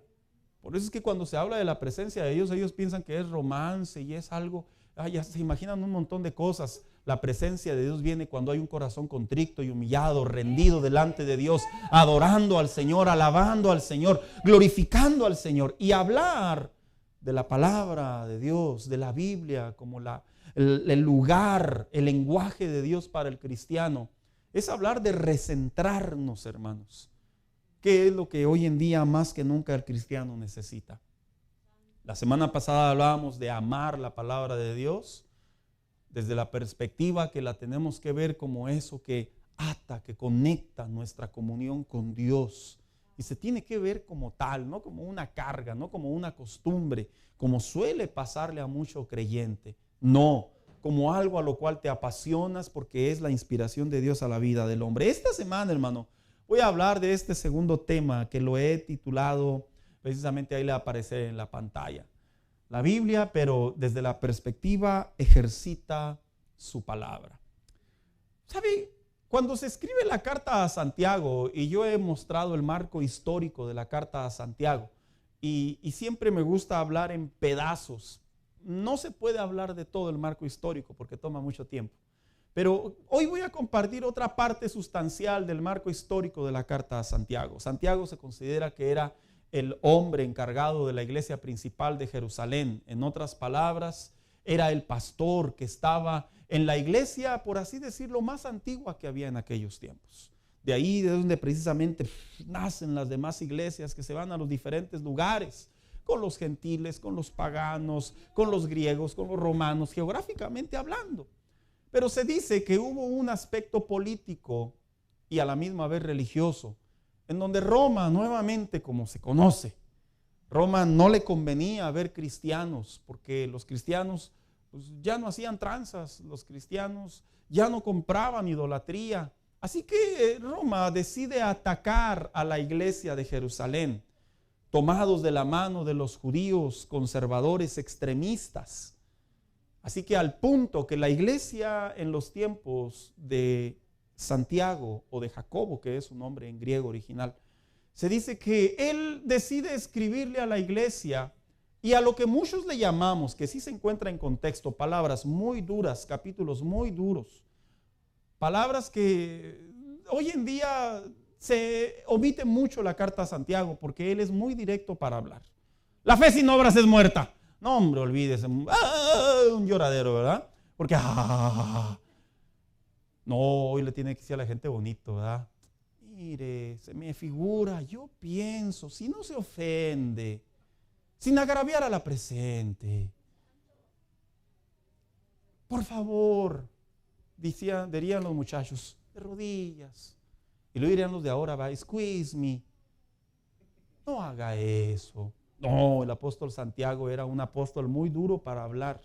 Por eso es que cuando se habla de la presencia de Dios, ellos piensan que es romance y es algo, ya se imaginan un montón de cosas. La presencia de Dios viene cuando hay un corazón contrito y humillado, rendido delante de Dios, adorando al Señor, alabando al Señor, glorificando al Señor. Y hablar de la palabra de Dios, de la Biblia, como el lugar, el lenguaje de Dios para el cristiano, es hablar de recentrarnos, hermanos. ¿Qué es lo que hoy en día más que nunca el cristiano necesita? La semana pasada hablábamos de amar la palabra de Dios desde la perspectiva que la tenemos que ver como eso que ata, que conecta nuestra comunión con Dios. Y se tiene que ver como tal, no como una carga, no como una costumbre, como suele pasarle a mucho creyente. No, como algo a lo cual te apasionas porque es la inspiración de Dios a la vida del hombre. Esta semana, hermano, voy a hablar de este segundo tema que lo he titulado, precisamente ahí le aparece en la pantalla. La Biblia, pero desde la perspectiva ejercita su palabra. ¿Sabe? Cuando se escribe la carta a Santiago, y yo he mostrado el marco histórico de la carta a Santiago, y siempre me gusta hablar en pedazos. No se puede hablar de todo el marco histórico porque toma mucho tiempo. Pero hoy voy a compartir otra parte sustancial del marco histórico de la carta a Santiago. Santiago se considera que era el hombre encargado de la iglesia principal de Jerusalén. En otras palabras, era el pastor que estaba en la iglesia, por así decirlo, más antigua que había en aquellos tiempos. De ahí de donde precisamente nacen las demás iglesias que se van a los diferentes lugares, con los gentiles, con los paganos, con los griegos, con los romanos, geográficamente hablando. Pero se dice que hubo un aspecto político y a la misma vez religioso, en donde Roma, nuevamente como se conoce, Roma no le convenía ver cristianos, porque los cristianos pues, ya no hacían tranzas, los cristianos ya no compraban idolatría. Así que Roma decide atacar a la iglesia de Jerusalén, tomados de la mano de los judíos conservadores extremistas. Así que al punto que la iglesia en los tiempos de Santiago o de Jacobo, que es su nombre en griego original, se dice que él decide escribirle a la iglesia y a lo que muchos le llamamos, que sí se encuentra en contexto, palabras muy duras, capítulos muy duros, palabras que hoy en día se omite mucho la carta a Santiago porque él es muy directo para hablar. La fe sin obras es muerta. No, hombre, olvídese. Un lloradero, ¿verdad? Porque, no, hoy le tiene que decir a la gente bonito, ¿verdad? Mire, se me figura, yo pienso, si no se ofende, sin agraviar a la presente. Por favor, dirían los muchachos, de rodillas. Y lo dirían los de ahora, va, squeeze me. No haga eso. No, el apóstol Santiago era un apóstol muy duro para hablar.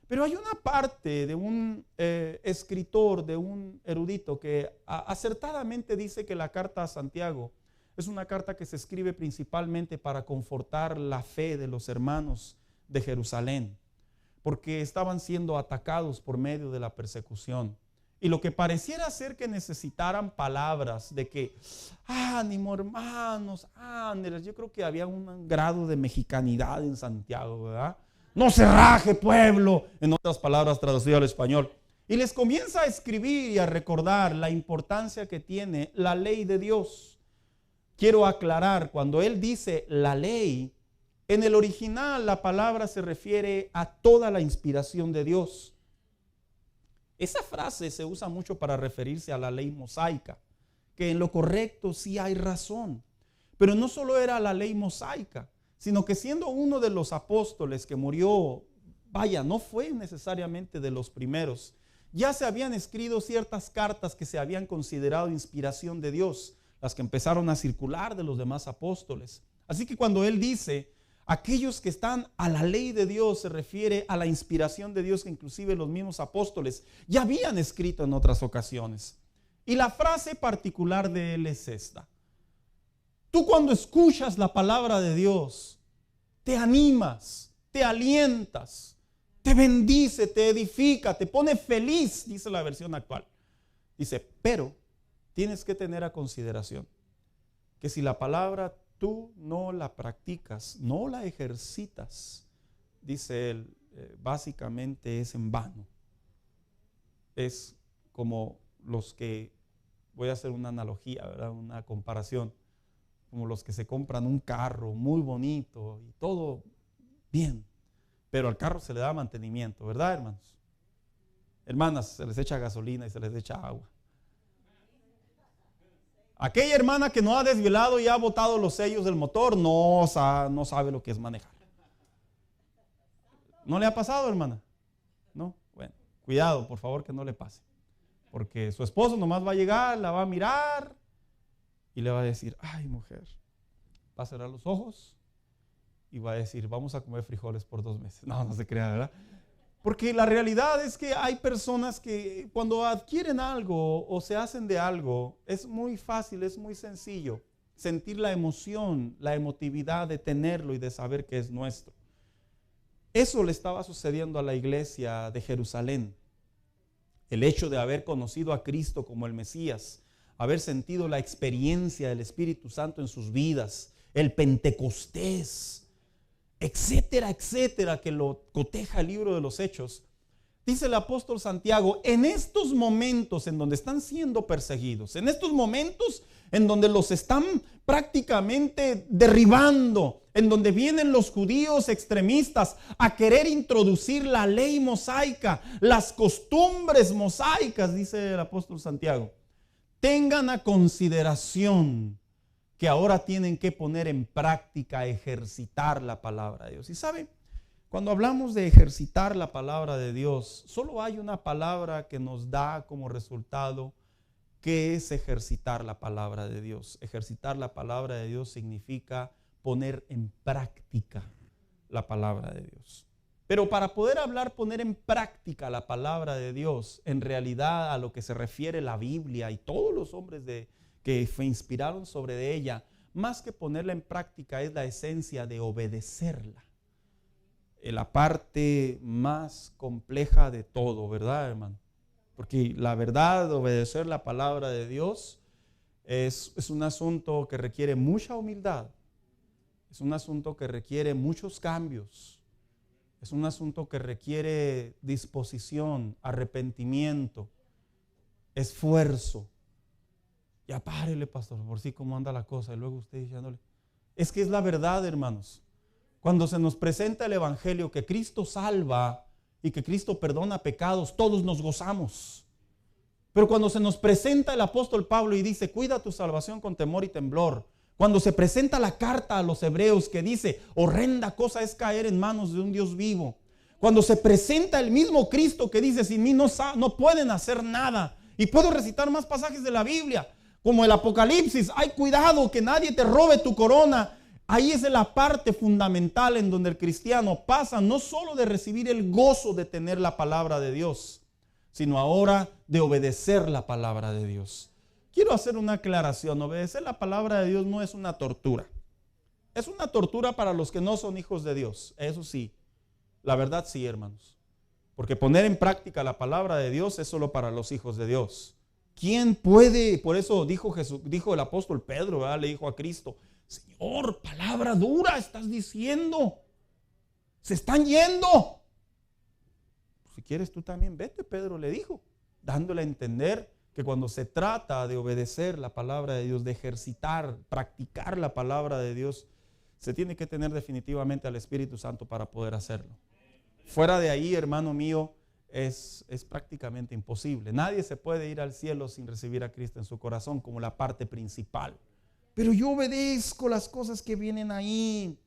Pero hay una parte de un escritor, de un erudito que acertadamente dice que la carta a Santiago es una carta que se escribe principalmente para confortar la fe de los hermanos de Jerusalén, porque estaban siendo atacados por medio de la persecución. Y lo que pareciera ser que necesitaran palabras de que, ánimo hermanos, ándeles. Yo creo que había un grado de mexicanidad en Santiago, ¿verdad? No se raje pueblo, en otras palabras traducido al español. Y les comienza a escribir y a recordar la importancia que tiene la ley de Dios. Quiero aclarar, cuando él dice la ley, en el original la palabra se refiere a toda la inspiración de Dios. Esa frase se usa mucho para referirse a la ley mosaica, que en lo correcto sí hay razón. Pero no solo era la ley mosaica, sino que siendo uno de los apóstoles que murió, no fue necesariamente de los primeros. Ya se habían escrito ciertas cartas que se habían considerado inspiración de Dios, las que empezaron a circular de los demás apóstoles. Así que cuando él dice, aquellos que están a la ley de Dios, se refiere a la inspiración de Dios que inclusive los mismos apóstoles ya habían escrito en otras ocasiones. Y la frase particular de él es esta. Tú cuando escuchas la palabra de Dios, te animas, te alientas, te bendice, te edifica, te pone feliz, dice la versión actual. Dice, pero tienes que tener a consideración que si la palabra tú no la practicas, no la ejercitas, dice él, básicamente es en vano. es como los que, voy a hacer una analogía, ¿verdad? Una comparación, como los que se compran un carro muy bonito y todo bien, pero al carro se le da mantenimiento, ¿verdad, hermanos? Hermanas, se les echa gasolina y se les echa agua. Aquella hermana que no ha desvelado y ha botado los sellos del motor no sabe lo que es manejar. ¿No le ha pasado, hermana? No, bueno, cuidado, por favor, que no le pase. Porque su esposo nomás va a llegar, la va a mirar y le va a decir, ay, mujer, va a cerrar los ojos y va a decir, vamos a comer frijoles por 2 meses. No se crea, ¿verdad? Porque la realidad es que hay personas que cuando adquieren algo o se hacen de algo, es muy fácil, es muy sencillo sentir la emoción, la emotividad de tenerlo y de saber que es nuestro. Eso le estaba sucediendo a la iglesia de Jerusalén. El hecho de haber conocido a Cristo como el Mesías, haber sentido la experiencia del Espíritu Santo en sus vidas, el Pentecostés, etcétera, etcétera, que lo coteja el libro de los Hechos. Dice el apóstol Santiago, en estos momentos en donde están siendo perseguidos, en estos momentos en donde los están prácticamente derribando, en donde vienen los judíos extremistas a querer introducir la ley mosaica, las costumbres mosaicas, dice el apóstol Santiago, tengan a consideración que ahora tienen que poner en práctica, ejercitar la palabra de Dios. Y saben, cuando hablamos de ejercitar la palabra de Dios, solo hay una palabra que nos da como resultado qué es ejercitar la palabra de Dios. Ejercitar la palabra de Dios significa poner en práctica la palabra de Dios. Pero para poder hablar, poner en práctica la palabra de Dios, en realidad a lo que se refiere la Biblia y todos los hombres que se inspiraron sobre ella, más que ponerla en práctica es la esencia de obedecerla. La parte más compleja de todo, ¿verdad, hermano? Porque la verdad, obedecer la palabra de Dios es un asunto que requiere mucha humildad, es un asunto que requiere muchos cambios, es un asunto que requiere disposición, arrepentimiento, esfuerzo. Ya párele, pastor, por si cómo anda la cosa. Y luego usted diciéndole, es que es la verdad, hermanos. Cuando se nos presenta el evangelio que Cristo salva y que Cristo perdona pecados, todos nos gozamos. Pero cuando se nos presenta el apóstol Pablo y dice, cuida tu salvación con temor y temblor. Cuando se presenta la carta a los hebreos que dice, horrenda cosa es caer en manos de un Dios vivo. Cuando se presenta el mismo Cristo que dice, sin mí no pueden hacer nada. Y puedo recitar más pasajes de la Biblia, como el Apocalipsis. Ay, cuidado que nadie te robe tu corona. Ahí es la parte fundamental en donde el cristiano pasa no solo de recibir el gozo de tener la palabra de Dios, sino ahora de obedecer la palabra de Dios. Quiero hacer una aclaración. Obedecer la palabra de Dios no es una tortura. Es una tortura para los que no son hijos de Dios. Eso sí, la verdad sí, hermanos. Porque poner en práctica la palabra de Dios es solo para los hijos de Dios. ¿Quién puede? Por eso dijo el apóstol Pedro, ¿verdad? Le dijo a Cristo, Señor, palabra dura estás diciendo. Se están yendo. Si quieres tú también vete, Pedro le dijo, dándole a entender que cuando se trata de obedecer la palabra de Dios, de ejercitar, practicar la palabra de Dios, se tiene que tener definitivamente al Espíritu Santo para poder hacerlo. Fuera de ahí, hermano mío, es prácticamente imposible. Nadie se puede ir al cielo sin recibir a Cristo en su corazón como la parte principal. Pero yo obedezco las cosas que vienen ahí.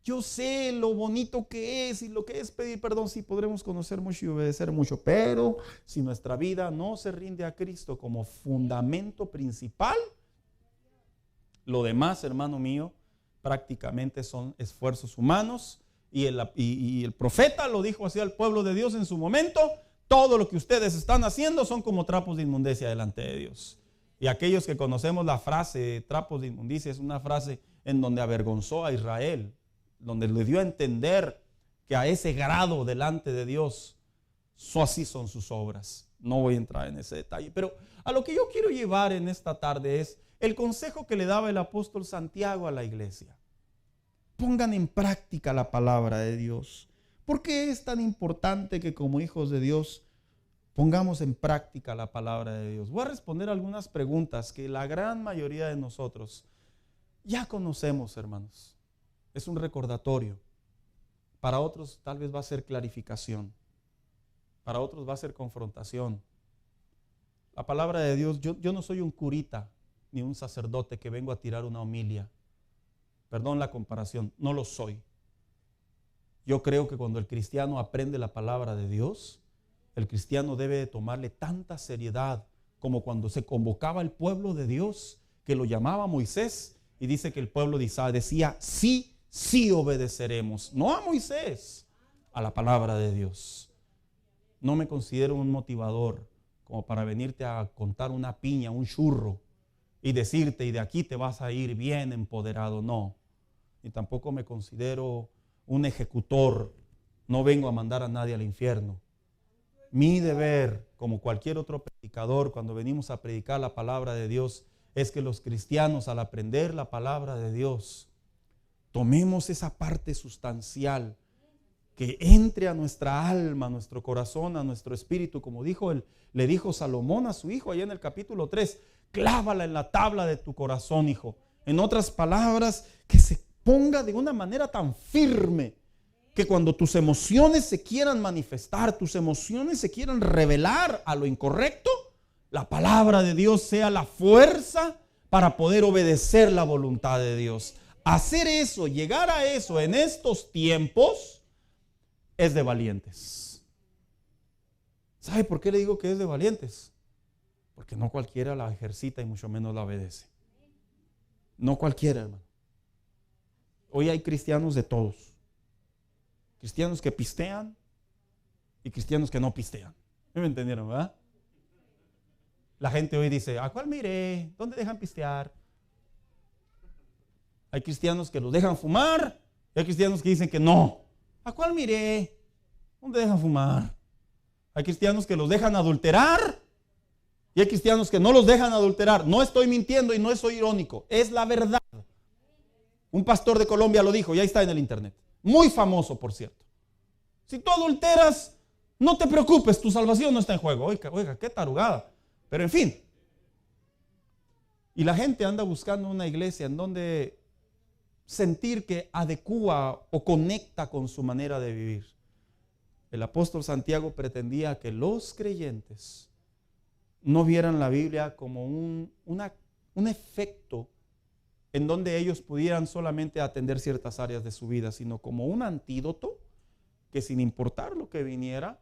Yo sé lo bonito que es y lo que es pedir perdón. Sí, podremos conocer mucho y obedecer mucho, pero si nuestra vida no se rinde a Cristo como fundamento principal, lo demás, hermano mío, prácticamente son esfuerzos humanos. Y el profeta lo dijo así al pueblo de Dios en su momento: todo lo que ustedes están haciendo son como trapos de inmundicia delante de Dios. Y aquellos que conocemos la frase trapos de inmundicia, es una frase en donde avergonzó a Israel, donde le dio a entender que a ese grado delante de Dios, así son sus obras. No voy a entrar en ese detalle, pero a lo que yo quiero llevar en esta tarde es el consejo que le daba el apóstol Santiago a la iglesia. Pongan en práctica la palabra de Dios. ¿Por qué es tan importante que como hijos de Dios Pongamos en práctica la palabra de Dios. Voy a responder algunas preguntas que la gran mayoría de nosotros ya conocemos, hermanos. Es un recordatorio. Para otros tal vez va a ser clarificación. Para otros va a ser confrontación. La palabra de Dios, yo no soy un curita ni un sacerdote que vengo a tirar una homilia. Perdón la comparación, no lo soy. Yo creo que cuando el cristiano aprende la palabra de Dios, el cristiano debe de tomarle tanta seriedad como cuando se convocaba el pueblo de Dios, que lo llamaba Moisés, y dice que el pueblo de Israel decía, sí, sí obedeceremos. No a Moisés, a la palabra de Dios. No me considero un motivador como para venirte a contar una piña, un churro, y decirte, y de aquí te vas a ir bien empoderado. No. Y tampoco me considero un ejecutor. No vengo a mandar a nadie al infierno. Mi deber, como cualquier otro predicador, cuando venimos a predicar la palabra de Dios, es que los cristianos, al aprender la palabra de Dios, tomemos esa parte sustancial que entre a nuestra alma, a nuestro corazón, a nuestro espíritu, como le dijo Salomón a su hijo allá en el capítulo 3, clávala en la tabla de tu corazón, hijo. En otras palabras, que se ponga de una manera tan firme que cuando tus emociones se quieran manifestar, tus emociones se quieran revelar a lo incorrecto, la palabra de Dios sea la fuerza para poder obedecer la voluntad de Dios. Hacer eso, llegar a eso en estos tiempos, es de valientes. ¿Sabe por qué le digo que es de valientes? Porque no cualquiera la ejercita y mucho menos la obedece. No cualquiera, hermano. Hoy hay cristianos de todos. Cristianos que pistean y cristianos que no pistean. ¿Me entendieron, verdad? La gente hoy dice, ¿a cuál miré? ¿Dónde dejan pistear? Hay cristianos que los dejan fumar y hay cristianos que dicen que no. ¿A cuál miré? ¿Dónde dejan fumar? Hay cristianos que los dejan adulterar y hay cristianos que no los dejan adulterar. No estoy mintiendo y no soy irónico, es la verdad. Un pastor de Colombia lo dijo, ya está en el internet. Muy famoso, por cierto. Si tú adulteras, no te preocupes, tu salvación no está en juego. Oiga, qué tarugada. Pero en fin. Y la gente anda buscando una iglesia en donde sentir que adecúa o conecta con su manera de vivir. El apóstol Santiago pretendía que los creyentes no vieran la Biblia como un efecto en donde ellos pudieran solamente atender ciertas áreas de su vida, sino como un antídoto que sin importar lo que viniera,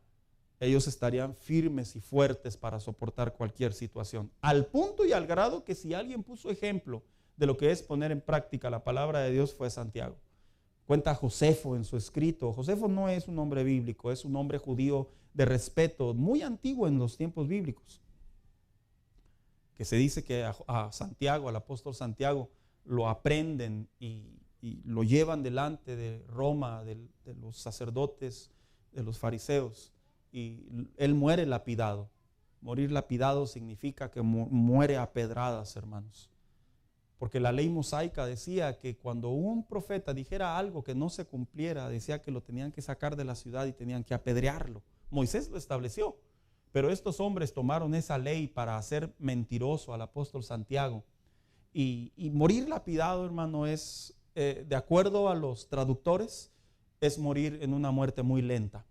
ellos estarían firmes y fuertes para soportar cualquier situación. Al punto y al grado que si alguien puso ejemplo de lo que es poner en práctica la palabra de Dios fue Santiago. Cuenta Josefo en su escrito. Josefo no es un hombre bíblico, es un hombre judío de respeto, muy antiguo en los tiempos bíblicos. Que se dice que a Santiago, al apóstol Santiago, lo aprenden y lo llevan delante de Roma, de los sacerdotes, de los fariseos, y él muere lapidado. Morir lapidado significa que muere a pedradas, hermanos. Porque la ley mosaica decía que cuando un profeta dijera algo que no se cumpliera, decía que lo tenían que sacar de la ciudad y tenían que apedrearlo. Moisés lo estableció, pero estos hombres tomaron esa ley para hacer mentiroso al apóstol Santiago. Y morir lapidado, hermano, es, de acuerdo a los traductores, es morir en una muerte muy lenta.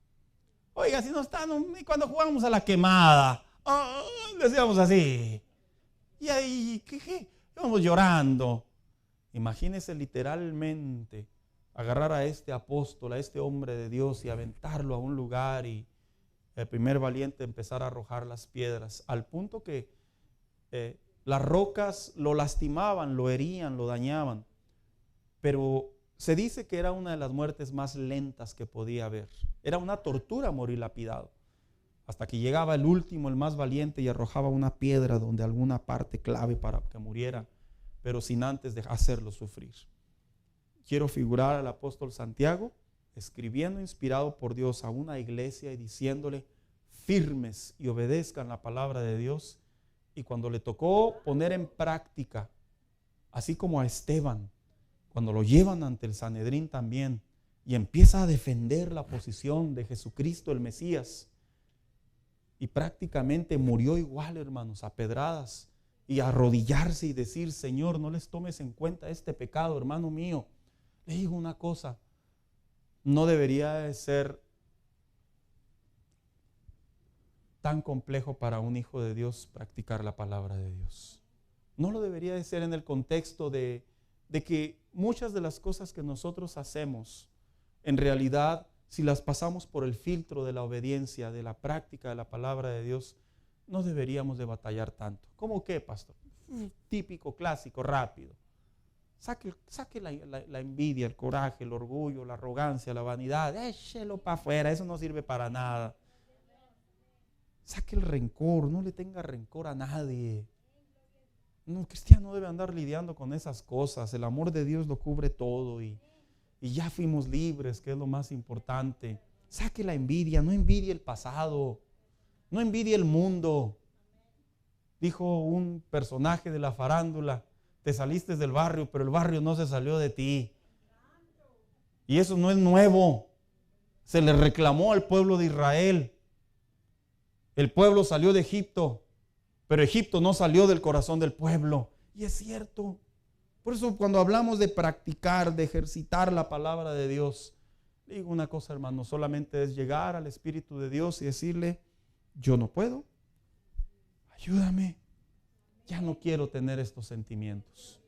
Oiga, si no están, cuando jugamos a la quemada, decíamos así. Y ahí, ¿qué? Íbamos llorando. Imagínese literalmente agarrar a este apóstol, a este hombre de Dios y aventarlo a un lugar y el primer valiente empezar a arrojar las piedras, al punto que las rocas lo lastimaban, lo herían, lo dañaban. Pero se dice que era una de las muertes más lentas que podía haber. Era una tortura morir lapidado. Hasta que llegaba el último, el más valiente, y arrojaba una piedra donde alguna parte clave para que muriera, pero sin antes de hacerlo sufrir. Quiero figurar al apóstol Santiago escribiendo inspirado por Dios a una iglesia y diciéndole firmes y obedezcan la palabra de Dios. Y cuando le tocó poner en práctica, así como a Esteban, cuando lo llevan ante el Sanedrín también y empieza a defender la posición de Jesucristo el Mesías, y prácticamente murió igual, hermanos, a pedradas, y arrodillarse y decir: Señor, no les tomes en cuenta este pecado, hermano mío. Le digo una cosa, no debería de ser tan complejo para un hijo de Dios practicar la palabra de Dios. No lo debería de ser en el contexto de que muchas de las cosas que nosotros hacemos, en realidad, si las pasamos por el filtro de la obediencia, de la práctica de la palabra de Dios, no deberíamos de batallar tanto. ¿Cómo qué, pastor? Típico, clásico, rápido. Saque la envidia, el coraje, el orgullo, la arrogancia, la vanidad. Échelo para afuera, eso no sirve para nada. Saque el rencor, no le tenga rencor a nadie. No, el cristiano debe andar lidiando con esas cosas. El amor de Dios lo cubre todo y ya fuimos libres, que es lo más importante. Saque la envidia, no envidie el pasado, no envidie el mundo. Dijo un personaje de la farándula: te saliste del barrio, pero el barrio no se salió de ti. Y eso no es nuevo. Se le reclamó al pueblo de Israel. El pueblo salió de Egipto, pero Egipto no salió del corazón del pueblo. Y es cierto. Por eso cuando hablamos de practicar, de ejercitar la palabra de Dios, le digo una cosa, hermano, solamente es llegar al Espíritu de Dios y decirle: yo no puedo, ayúdame, ya no quiero tener estos sentimientos.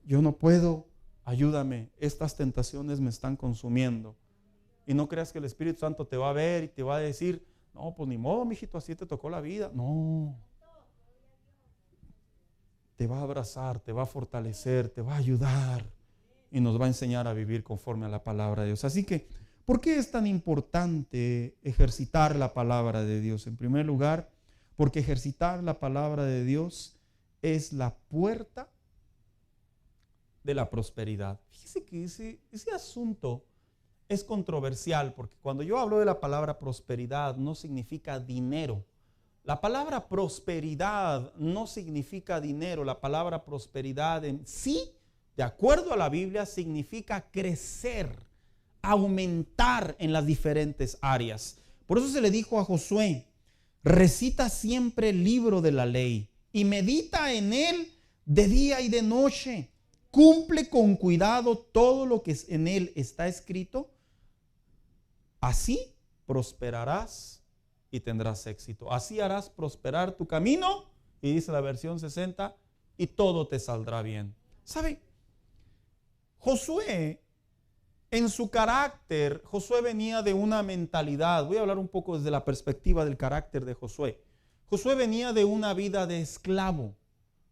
Yo no puedo, ayúdame, estas tentaciones me están consumiendo. Y no creas que el Espíritu Santo te va a ver y te va a decir: no, pues ni modo, mijito, así te tocó la vida. No. Te va a abrazar, te va a fortalecer, te va a ayudar y nos va a enseñar a vivir conforme a la palabra de Dios. Así que, ¿por qué es tan importante ejercitar la palabra de Dios? En primer lugar, porque ejercitar la palabra de Dios es la puerta de la prosperidad. Fíjese que ese asunto es controversial, porque cuando yo hablo de la palabra prosperidad no significa dinero. La palabra prosperidad no significa dinero. La palabra prosperidad en sí, de acuerdo a la Biblia, significa crecer, aumentar en las diferentes áreas. Por eso se le dijo a Josué: recita siempre el libro de la ley y medita en él de día y de noche. Cumple con cuidado todo lo que en él está escrito. Así prosperarás y tendrás éxito. Así harás prosperar tu camino, y dice la versión 60, y todo te saldrá bien. ¿Sabe? Josué, en su carácter, Josué venía de una mentalidad. Voy a hablar un poco desde la perspectiva del carácter de Josué. Josué venía de una vida de esclavo,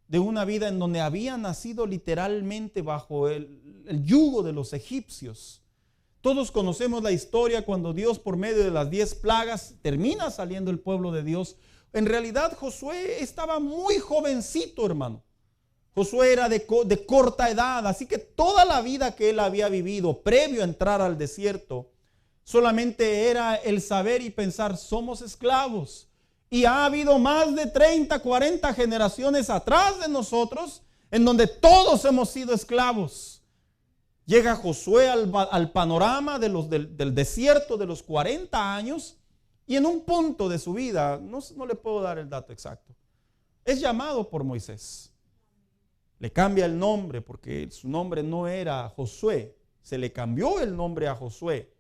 de una vida en donde había nacido literalmente bajo el yugo de los egipcios. Todos conocemos la historia cuando Dios, por medio de las 10 plagas, termina saliendo el pueblo de Dios. En realidad Josué estaba muy jovencito, hermano. Josué era de corta edad, así que toda la vida que él había vivido previo a entrar al desierto, solamente era el saber y pensar: somos esclavos. Y ha habido más de 30, 40 generaciones atrás de nosotros en donde todos hemos sido esclavos. Llega Josué al panorama del desierto de los 40 años y en un punto de su vida, no le puedo dar el dato exacto, es llamado por Moisés. Le cambia el nombre porque su nombre no era Josué, se le cambió el nombre a Josué.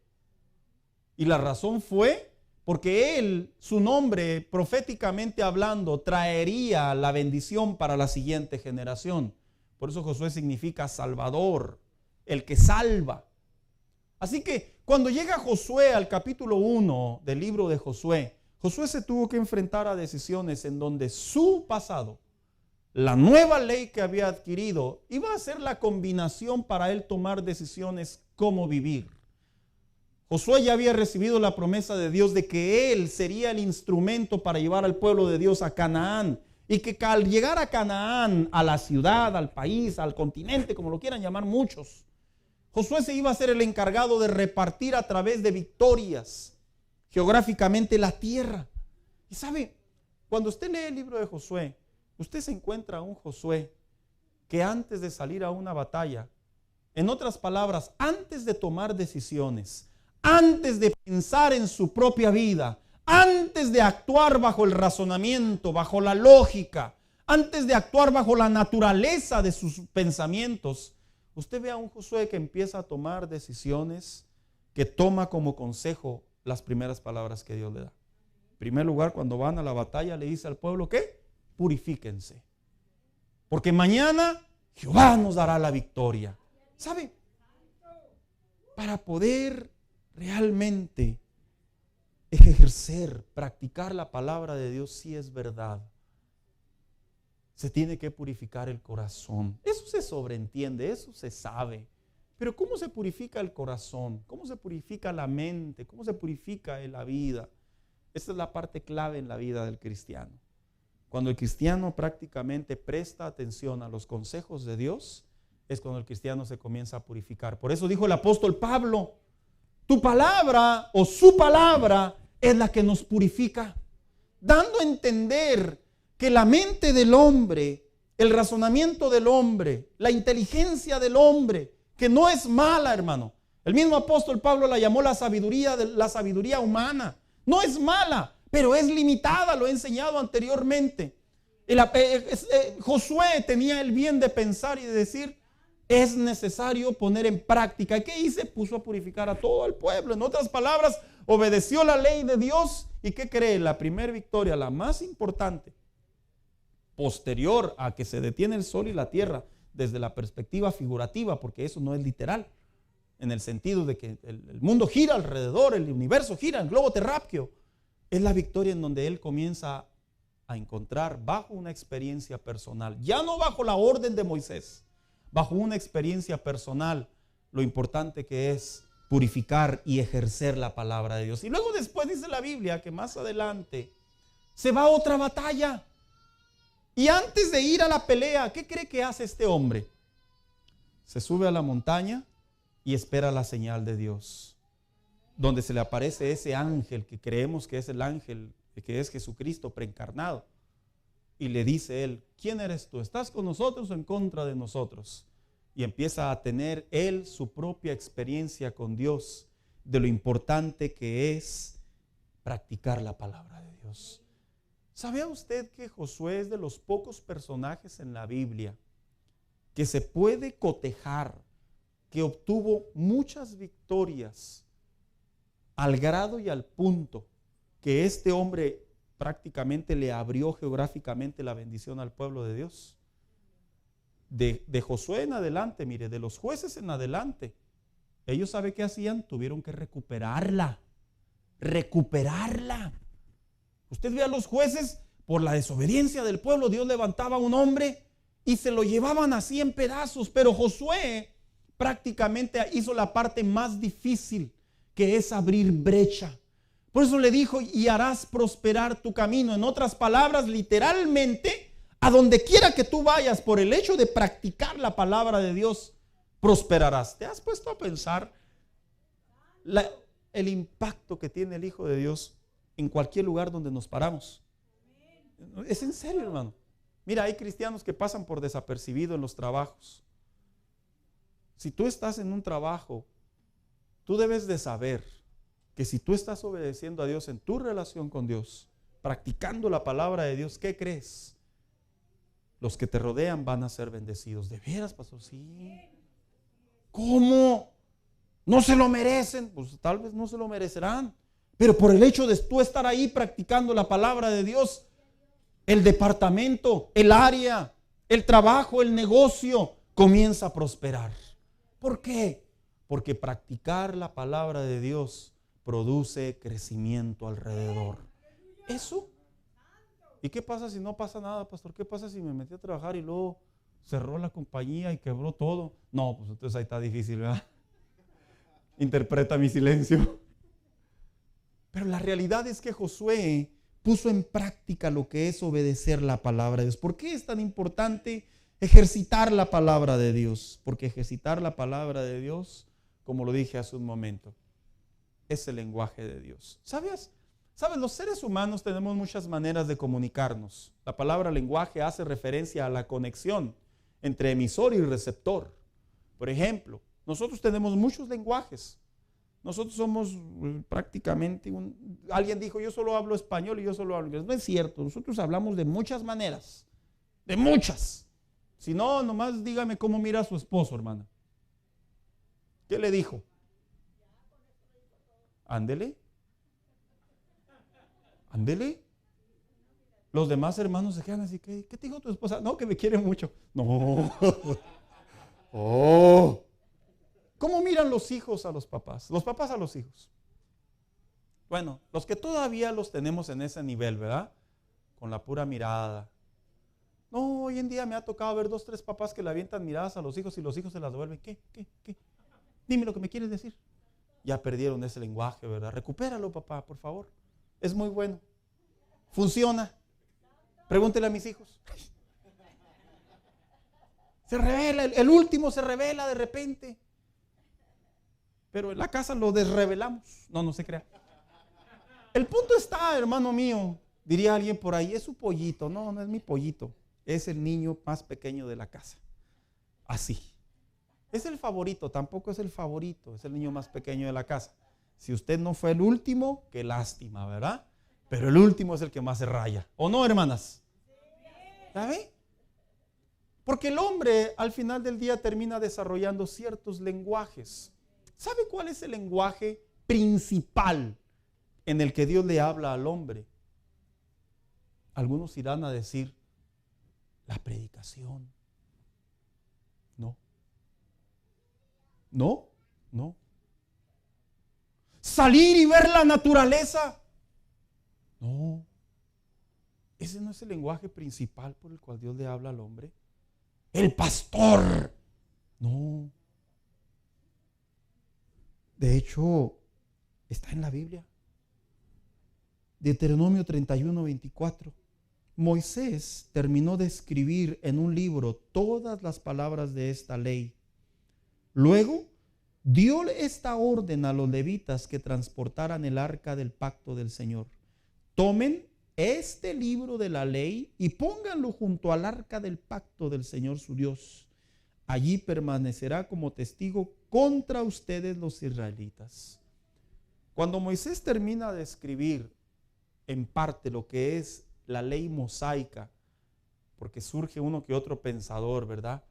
Y la razón fue porque su nombre, proféticamente hablando, traería la bendición para la siguiente generación. Por eso Josué significa Salvador, el que salva. Así que cuando llega Josué al capítulo 1 del libro de Josué, Josué se tuvo que enfrentar a decisiones en donde su pasado, la nueva ley que había adquirido, iba a ser la combinación para él tomar decisiones cómo vivir. Josué ya había recibido la promesa de Dios de que él sería el instrumento para llevar al pueblo de Dios a Canaán. Y que al llegar a Canaán, a la ciudad, al país, al continente, como lo quieran llamar muchos, Josué se iba a ser el encargado de repartir a través de victorias geográficamente la tierra. Y sabe, cuando usted lee el libro de Josué, usted se encuentra a un Josué que antes de salir a una batalla, en otras palabras, antes de tomar decisiones, antes de pensar en su propia vida, antes antes de actuar bajo el razonamiento, bajo la lógica, antes de actuar bajo la naturaleza de sus pensamientos, usted ve a un Josué que empieza a tomar decisiones, que toma como consejo las primeras palabras que Dios le da. En primer lugar, cuando van a la batalla, le dice al pueblo que purifíquense, porque mañana Jehová nos dará la victoria. ¿Sabe? Para poder realmente ejercer, practicar la palabra de Dios, si es verdad, se tiene que purificar el corazón. Eso se sobreentiende, eso se sabe. Pero ¿cómo se purifica el corazón? ¿Cómo se purifica la mente? ¿Cómo se purifica la vida? Esta es la parte clave en la vida del cristiano. Cuando el cristiano prácticamente presta atención a los consejos de Dios, es cuando el cristiano se comienza a purificar. Por eso dijo el apóstol Pablo, tu palabra o su palabra es la que nos purifica, dando a entender que la mente del hombre, el razonamiento del hombre, la inteligencia del hombre, que no es mala, hermano. El mismo apóstol Pablo la llamó la sabiduría humana. No es mala, pero es limitada, lo he enseñado anteriormente. Josué tenía el bien de pensar y de decir, es necesario poner en práctica. ¿Qué hice? Puso a purificar a todo el pueblo. En otras palabras, obedeció la ley de Dios. ¿Y qué cree? La primera victoria, la más importante, posterior a que se detiene el sol y la tierra, desde la perspectiva figurativa, porque eso no es literal, en el sentido de que el mundo gira alrededor, el universo gira, el globo terráqueo, es la victoria en donde él comienza a encontrar bajo una experiencia personal, ya no bajo la orden de Moisés, bajo una experiencia personal, lo importante que es purificar y ejercer la palabra de Dios. Y luego después dice la Biblia que más adelante se va a otra batalla. Y antes de ir a la pelea, ¿qué cree que hace este hombre? Se sube a la montaña y espera la señal de Dios, donde se le aparece ese ángel que creemos que es el ángel, que es Jesucristo preencarnado. Y le dice él, ¿quién eres tú? ¿Estás con nosotros o en contra de nosotros? Y empieza a tener él su propia experiencia con Dios, de lo importante que es practicar la palabra de Dios. ¿Sabía usted que Josué es de los pocos personajes en la Biblia que se puede cotejar, que obtuvo muchas victorias al grado y al punto que este hombre prácticamente le abrió geográficamente la bendición al pueblo de Dios? De Josué en adelante, mire, de los jueces en adelante, ellos ¿sabe qué hacían? Tuvieron que recuperarla. Usted ve a los jueces, por la desobediencia del pueblo, Dios levantaba a un hombre y se lo llevaban así en pedazos. Pero Josué prácticamente hizo la parte más difícil, que es abrir brecha. Por eso le dijo, y harás prosperar tu camino. En otras palabras, literalmente, a donde quiera que tú vayas, por el hecho de practicar la palabra de Dios, prosperarás. ¿Te has puesto a pensar el impacto que tiene el Hijo de Dios en cualquier lugar donde nos paramos? Es en serio, hermano. Mira, hay cristianos que pasan por desapercibido en los trabajos. Si tú estás en un trabajo, tú debes de saber que si tú estás obedeciendo a Dios en tu relación con Dios, practicando la palabra de Dios, ¿qué crees? Los que te rodean van a ser bendecidos. ¿De veras, pastor? Sí. ¿Cómo? ¿No se lo merecen? Pues tal vez no se lo merecerán. Pero por el hecho de tú estar ahí practicando la palabra de Dios, el departamento, el área, el trabajo, el negocio comienza a prosperar. ¿Por qué? Porque practicar la palabra de Dios produce crecimiento alrededor. Eso. ¿Y qué pasa si no pasa nada, pastor? ¿Qué pasa si me metí a trabajar y luego cerró la compañía y quebró todo? No, pues entonces ahí está difícil, ¿verdad? Interpreta mi silencio. Pero la realidad es que Josué puso en práctica lo que es obedecer la palabra de Dios. ¿Por qué es tan importante ejercitar la palabra de Dios? Porque ejercitar la palabra de Dios, como lo dije hace un momento, es el lenguaje de Dios. ¿Sabes? Los seres humanos tenemos muchas maneras de comunicarnos. La palabra lenguaje hace referencia a la conexión entre emisor y receptor. Por ejemplo, nosotros tenemos muchos lenguajes. nosotros somos prácticamente alguien dijo, yo solo hablo español y yo solo hablo inglés. No es cierto, nosotros hablamos de muchas maneras, de muchas. Si no, nomás dígame cómo mira a su esposo, hermana. ¿Qué le dijo? Ándele. Ándele. Los demás hermanos se quedan así, ¿qué te dijo tu esposa? No, que me quiere mucho. No. Oh. ¿Cómo miran los hijos a los papás? Los papás a los hijos. Bueno, los que todavía los tenemos en ese nivel, ¿verdad? Con la pura mirada. No, hoy en día me ha tocado ver 2, 3 papás que le avientan miradas a los hijos y los hijos se las devuelven. ¿Qué? Dime lo que me quieres decir. Ya perdieron ese lenguaje, ¿verdad? Recupéralo, papá, por favor. Es muy bueno. Funciona. Pregúntele a mis hijos. Se revela, el último se revela de repente. Pero en la casa lo desrevelamos. No se crea. El punto está, hermano mío, diría alguien por ahí, es su pollito. No es mi pollito. Es el niño más pequeño de la casa. Así. Es el favorito, tampoco es el favorito. Es el niño más pequeño de la casa. Si usted no fue el último, qué lástima, ¿verdad? Pero el último es el que más se raya. ¿O no, hermanas? ¿Sabe? Porque el hombre al final del día termina desarrollando ciertos lenguajes. ¿Sabe cuál es el lenguaje principal en el que Dios le habla al hombre? Algunos irán a decir, la predicación. No. Salir y ver la naturaleza. No. Ese no es el lenguaje principal por el cual Dios le habla al hombre. El pastor. No. De hecho, está en la Biblia. Deuteronomio 31:24. Moisés terminó de escribir en un libro todas las palabras de esta ley. Luego dio esta orden a los levitas que transportaran el arca del pacto del Señor. Tomen este libro de la ley y pónganlo junto al arca del pacto del Señor su Dios. Allí permanecerá como testigo contra ustedes los israelitas. Cuando Moisés termina de escribir en parte lo que es la ley mosaica, porque surge uno que otro pensador, ¿verdad?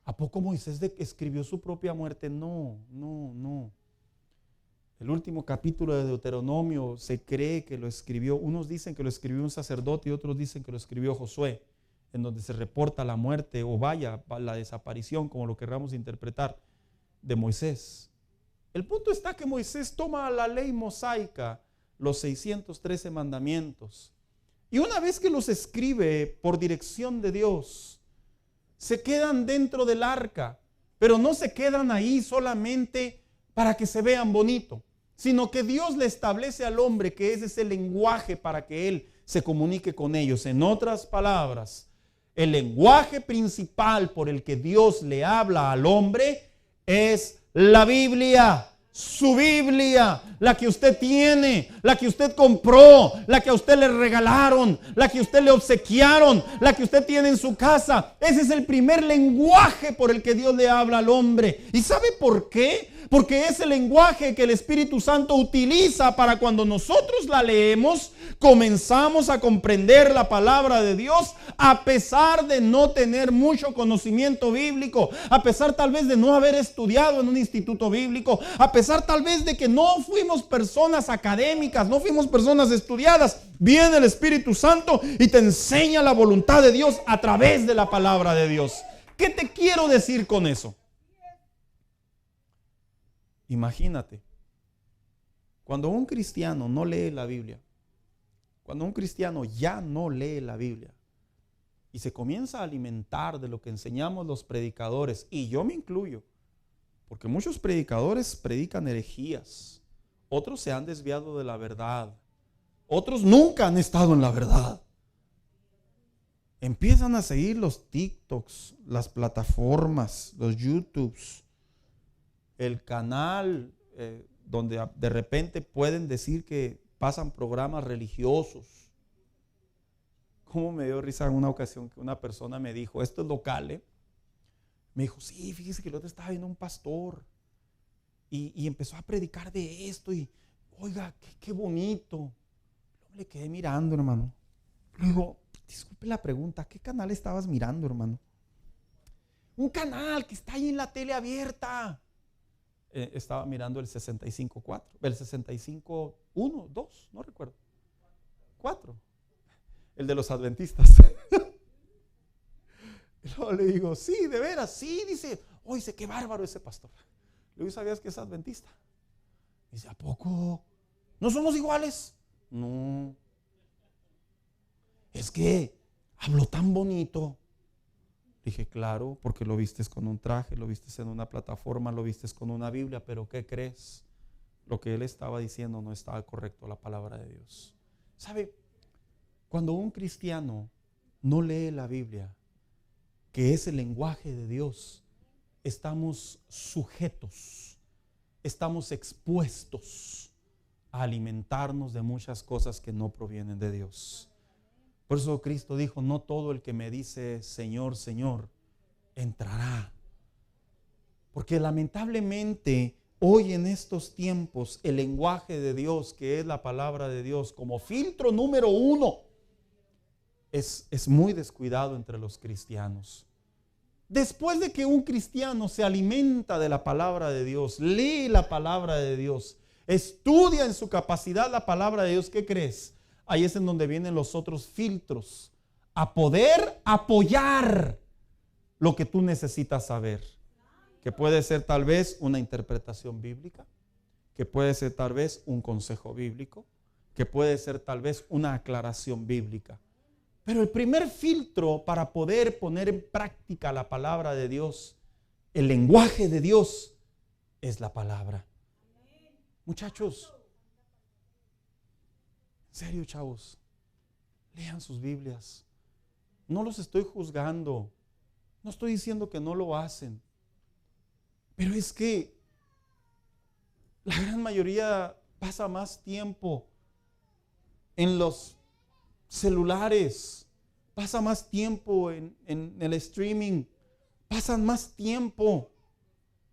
¿A poco Moisés escribió su propia muerte? No. El último capítulo de Deuteronomio se cree que lo escribió, unos dicen que lo escribió un sacerdote y otros dicen que lo escribió Josué, en donde se reporta la muerte o la desaparición, como lo querramos interpretar, de Moisés. El punto está que Moisés toma la ley mosaica, los 613 mandamientos, y una vez que los escribe por dirección de Dios, se quedan dentro del arca, pero no se quedan ahí solamente para que se vean bonito, sino que Dios le establece al hombre que ese es el lenguaje para que él se comunique con ellos. En otras palabras, el lenguaje principal por el que Dios le habla al hombre es la Biblia. Su Biblia, la que usted tiene, la que usted compró, la que a usted le regalaron, la que a usted le obsequiaron, la que usted tiene en su casa. Ese es el primer lenguaje por el que Dios le habla al hombre. ¿Y sabe por qué? Porque es el lenguaje que el Espíritu Santo utiliza para cuando nosotros la leemos, comenzamos a comprender la palabra de Dios a pesar de no tener mucho conocimiento bíblico, a pesar tal vez de no haber estudiado en un instituto bíblico, a pesar tal vez de que no fuimos personas académicas, no fuimos personas estudiadas. Viene el Espíritu Santo y te enseña la voluntad de Dios a través de la palabra de Dios. ¿Qué te quiero decir con eso? Imagínate, cuando un cristiano no lee la Biblia, cuando un cristiano ya no lee la Biblia y se comienza a alimentar de lo que enseñamos los predicadores, y yo me incluyo, porque muchos predicadores predican herejías, otros se han desviado de la verdad, otros nunca han estado en la verdad. Empiezan a seguir los TikToks, las plataformas, los YouTubes, el canal donde de repente pueden decir que pasan programas religiosos. ¿Cómo me dio risa en una ocasión que una persona me dijo, esto es local, Me dijo, sí, fíjese que el otro estaba viendo un pastor y empezó a predicar de esto y oiga, qué bonito. Le quedé mirando, hermano. Le digo, disculpe la pregunta, ¿qué canal estabas mirando, hermano? Un canal que está ahí en la tele abierta. Estaba mirando el 65.4, el 65.1, 2, no recuerdo. 4. El de los adventistas. Y luego le digo, sí, de veras, sí, dice, oye, qué bárbaro ese pastor. Le digo, ¿sabías que es adventista? Dice, ¿a poco? ¿No somos iguales? No. Es que habló tan bonito. Dije, claro, porque lo vistes con un traje, lo vistes en una plataforma, lo vistes con una Biblia, pero ¿qué crees? Lo que él estaba diciendo no estaba correcto, la palabra de Dios. ¿Sabe? Cuando un cristiano no lee la Biblia, que es el lenguaje de Dios, estamos sujetos, estamos expuestos a alimentarnos de muchas cosas que no provienen de Dios. Por eso Cristo dijo, no todo el que me dice Señor, Señor, entrará. Porque lamentablemente hoy en estos tiempos el lenguaje de Dios, que es la palabra de Dios, como filtro número 1, es muy descuidado entre los cristianos. Después de que un cristiano se alimenta de la palabra de Dios, lee la palabra de Dios, estudia en su capacidad la palabra de Dios, ¿qué crees? Ahí es en donde vienen los otros filtros a poder apoyar lo que tú necesitas saber. Que puede ser tal vez una interpretación bíblica, que puede ser tal vez un consejo bíblico, que puede ser tal vez una aclaración bíblica. Pero el primer filtro para poder poner en práctica la palabra de Dios, el lenguaje de Dios, es la palabra. Muchachos, en serio, chavos, lean sus Biblias. No los estoy juzgando, no estoy diciendo que no lo hacen, pero es que la gran mayoría pasa más tiempo en los celulares, pasa más tiempo en el streaming, pasan más tiempo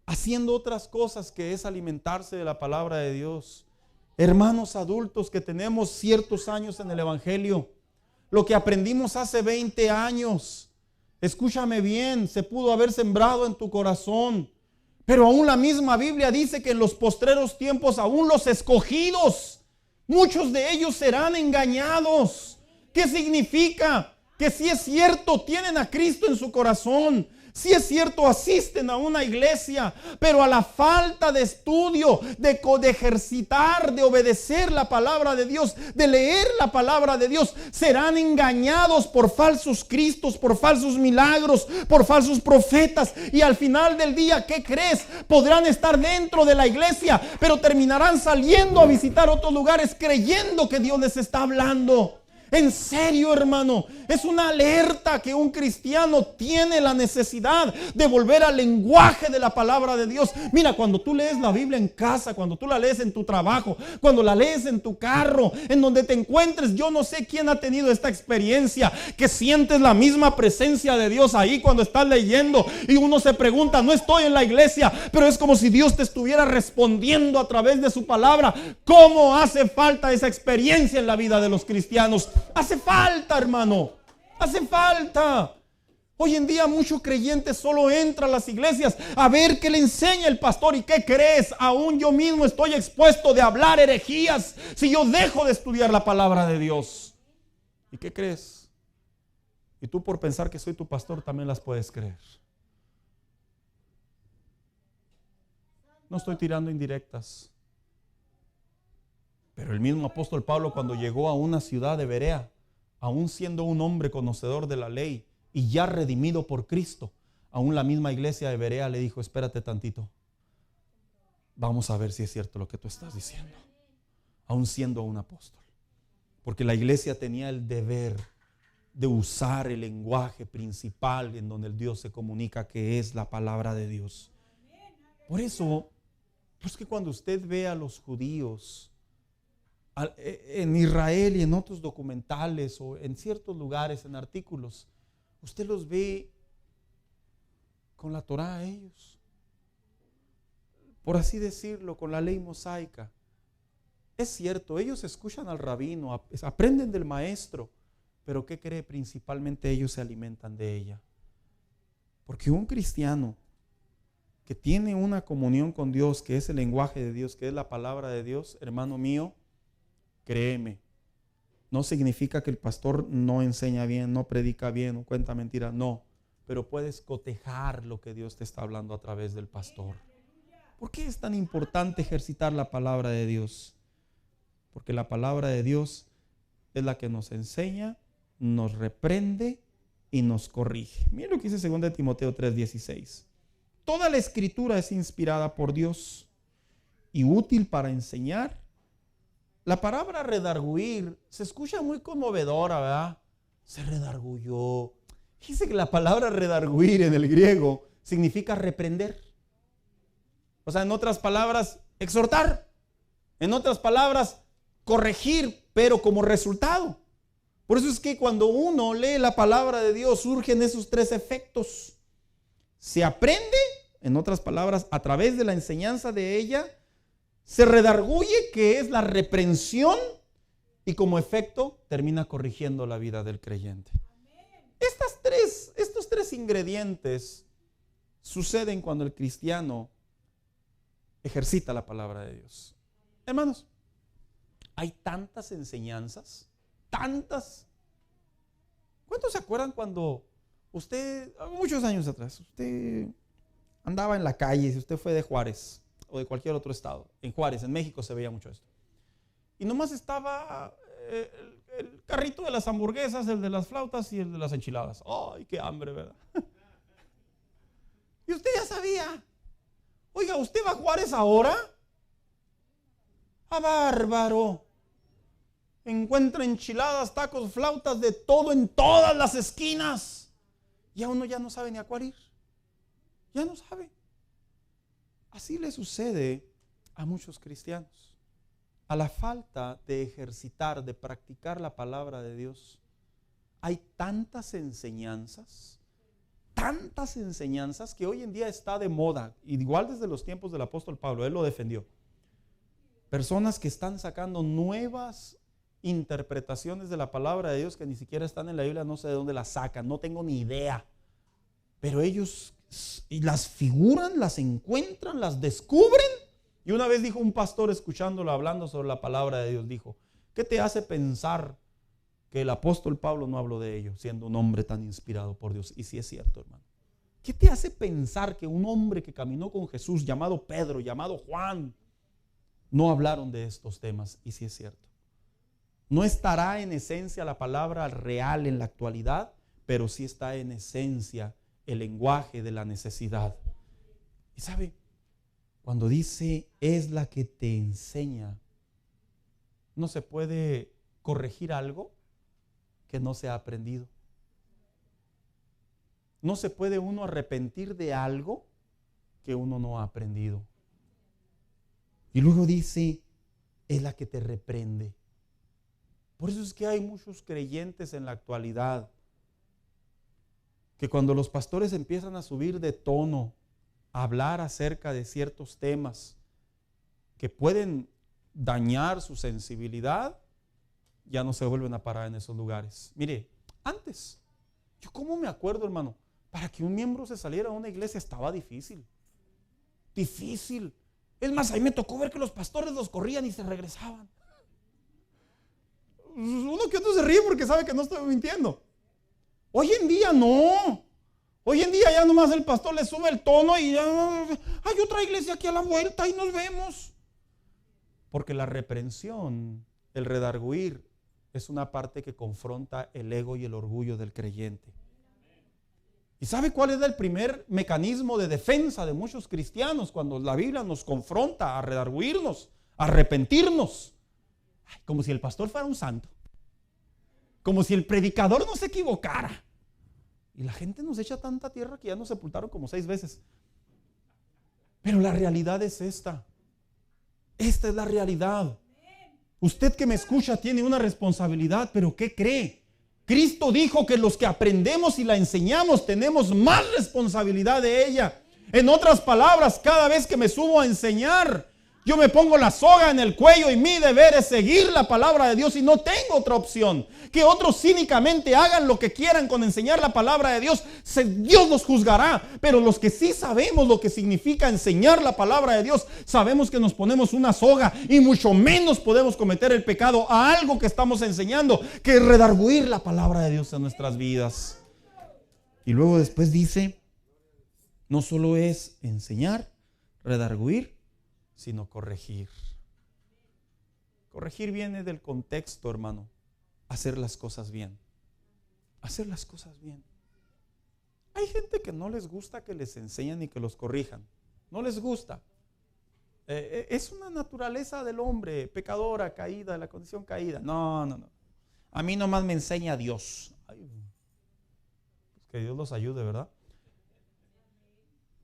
haciendo otras cosas que es alimentarse de la palabra de Dios. Hermanos adultos que tenemos ciertos años en el Evangelio, lo que aprendimos hace 20 años, escúchame bien, se pudo haber sembrado en tu corazón, pero aún la misma Biblia dice que en los postreros tiempos aún los escogidos, muchos de ellos serán engañados. ¿Qué significa? Que si es cierto, tienen a Cristo en su corazón. Si es cierto, asisten a una iglesia, pero a la falta de estudio, de ejercitar, de obedecer la palabra de Dios, de leer la palabra de Dios, serán engañados por falsos cristos, por falsos milagros, por falsos profetas. Y al final del día, ¿qué crees? Podrán estar dentro de la iglesia, pero terminarán saliendo a visitar otros lugares creyendo que Dios les está hablando. En serio, hermano, es una alerta que un cristiano tiene la necesidad de volver al lenguaje de la palabra de Dios. Mira, cuando tú lees la Biblia en casa, cuando tú la lees en tu trabajo, cuando la lees en tu carro, en donde te encuentres, yo no sé quién ha tenido esta experiencia, que sientes la misma presencia de Dios ahí cuando estás leyendo y uno se pregunta, no estoy en la iglesia, pero es como si Dios te estuviera respondiendo a través de su palabra. ¿Cómo hace falta esa experiencia en la vida de los cristianos? Hace falta, hermano, hace falta. Hoy en día mucho creyente solo entra a las iglesias a ver qué le enseña el pastor. ¿Y qué crees? Aún yo mismo estoy expuesto de hablar herejías si yo dejo de estudiar la palabra de Dios. ¿Y qué crees? Y tú, por pensar que soy tu pastor, también las puedes creer. No estoy tirando indirectas. Pero el mismo apóstol Pablo, cuando llegó a una ciudad de Berea, aún siendo un hombre conocedor de la ley y ya redimido por Cristo, aún la misma iglesia de Berea le dijo, espérate tantito, vamos a ver si es cierto lo que tú estás diciendo, aún siendo un apóstol. Porque la iglesia tenía el deber de usar el lenguaje principal en donde el Dios se comunica, que es la palabra de Dios. Por eso, pues que cuando usted ve a los judíos en Israel y en otros documentales o en ciertos lugares, en artículos, usted los ve con la Torá a ellos. por así decirlo, con la ley mosaica. Es cierto, ellos escuchan al rabino, aprenden del maestro, pero ¿qué cree? Principalmente ellos se alimentan de ella. Porque un cristiano que tiene una comunión con Dios, que es el lenguaje de Dios, que es la palabra de Dios, hermano mío, créeme, no significa que el pastor no enseña bien, no predica bien, no cuenta mentiras, no. Pero puedes cotejar lo que Dios te está hablando a través del pastor. ¿Por qué es tan importante ejercitar la palabra de Dios? Porque la palabra de Dios es la que nos enseña, nos reprende y nos corrige. Miren lo que dice 2 Timoteo 3:16. Toda la escritura es inspirada por Dios y útil para enseñar. La palabra redarguir se escucha muy conmovedora, ¿verdad? Se redarguyó. Fíjense que la palabra redarguir en el griego significa reprender. O sea, en otras palabras, exhortar. En otras palabras, corregir, pero como resultado. Por eso es que cuando uno lee la palabra de Dios surgen esos tres efectos. Se aprende, en otras palabras, a través de la enseñanza de ella. Se redarguye, que es la reprensión, y como efecto termina corrigiendo la vida del creyente. Estos tres ingredientes suceden cuando el cristiano ejercita la palabra de Dios. Hermanos, hay tantas enseñanzas, tantas. ¿Cuántos se acuerdan cuando usted, muchos años atrás, usted andaba en la calle, si usted fue de Juárez o de cualquier otro estado? En Juárez, en México se veía mucho esto. Y nomás estaba el carrito de las hamburguesas, el de las flautas y el de las enchiladas. ¡Ay, qué hambre!, ¿verdad? Y usted ya sabía. Oiga, ¿usted va a Juárez ahora? ¡Ah, bárbaro! Encuentra enchiladas, tacos, flautas, de todo en todas las esquinas. Y a uno ya no sabe ni a cuál ir. Ya no sabe. Así le sucede a muchos cristianos. A la falta de ejercitar, de practicar la palabra de Dios, hay tantas enseñanzas que hoy en día está de moda, igual desde los tiempos del apóstol Pablo, él lo defendió. Personas que están sacando nuevas interpretaciones de la palabra de Dios que ni siquiera están en la Biblia, no sé de dónde las sacan, no tengo ni idea. Pero ellos las figuran, las encuentran, las descubren. Y una vez dijo un pastor, escuchándolo hablando sobre la palabra de Dios, dijo: ¿qué te hace pensar que el apóstol Pablo no habló de ello, siendo un hombre tan inspirado por Dios? Y sí es cierto, hermano. ¿Qué te hace pensar que un hombre que caminó con Jesús, llamado Pedro, llamado Juan, no hablaron de estos temas? Y sí es cierto. No estará en esencia la palabra real en la actualidad, pero sí está en esencia el lenguaje de la necesidad. Y sabe, cuando dice es la que te enseña, no se puede corregir algo que no se ha aprendido. No se puede uno arrepentir de algo que uno no ha aprendido. Y luego dice, es la que te reprende. Por eso es que hay muchos creyentes en la actualidad que cuando los pastores empiezan a subir de tono, a hablar acerca de ciertos temas que pueden dañar su sensibilidad, ya no se vuelven a parar en esos lugares. Mire, antes, yo cómo me acuerdo, hermano, para que un miembro se saliera a una iglesia estaba difícil. Difícil. Es más, ahí me tocó ver que los pastores los corrían y se regresaban. Uno que otro se ríe porque sabe que no estoy mintiendo. Hoy en día no. Hoy en día ya nomás el pastor le sube el tono y ya hay otra iglesia aquí a la vuelta y nos vemos. Porque la reprensión, el redarguir, es una parte que confronta el ego y el orgullo del creyente. ¿Y sabe cuál es el primer mecanismo de defensa de muchos cristianos cuando la Biblia nos confronta a redarguirnos, a arrepentirnos? Ay, como si el pastor fuera un santo. Como si el predicador no se equivocara. Y la gente nos echa tanta tierra que ya nos sepultaron como 6 veces. Pero la realidad es esta. Esta es la realidad. Usted que me escucha tiene una responsabilidad, pero ¿qué cree? Cristo dijo que los que aprendemos y la enseñamos tenemos más responsabilidad de ella. En otras palabras, cada vez que me subo a enseñar, yo me pongo la soga en el cuello y mi deber es seguir la palabra de Dios y no tengo otra opción. Que otros cínicamente hagan lo que quieran con enseñar la palabra de Dios, Dios los juzgará. Pero los que sí sabemos lo que significa enseñar la palabra de Dios, sabemos que nos ponemos una soga y mucho menos podemos cometer el pecado a algo que estamos enseñando, que redarguir la palabra de Dios en nuestras vidas. Y luego después dice, no solo es enseñar, redarguir, sino corregir. Corregir viene del contexto, hermano. Hacer las cosas bien. Hacer las cosas bien. Hay gente que no les gusta que les enseñen y que los corrijan. No les gusta. Es una naturaleza del hombre, pecadora, caída, de la condición caída. No. A mí nomás me enseña Dios. Ay, pues que Dios los ayude, ¿verdad?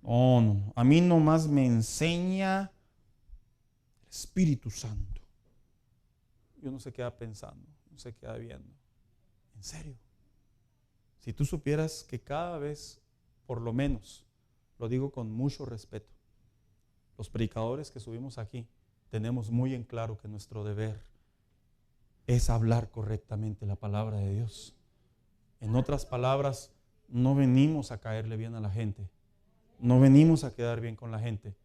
No. A mí nomás me enseña Espíritu Santo. Yo no se queda pensando, no se queda viendo. En serio. Si tú supieras que cada vez, por lo menos, lo digo con mucho respeto, los predicadores que subimos aquí, tenemos muy en claro que nuestro deber es hablar correctamente la palabra de Dios. En otras palabras, no venimos a caerle bien a la gente. No venimos a quedar bien con la gente.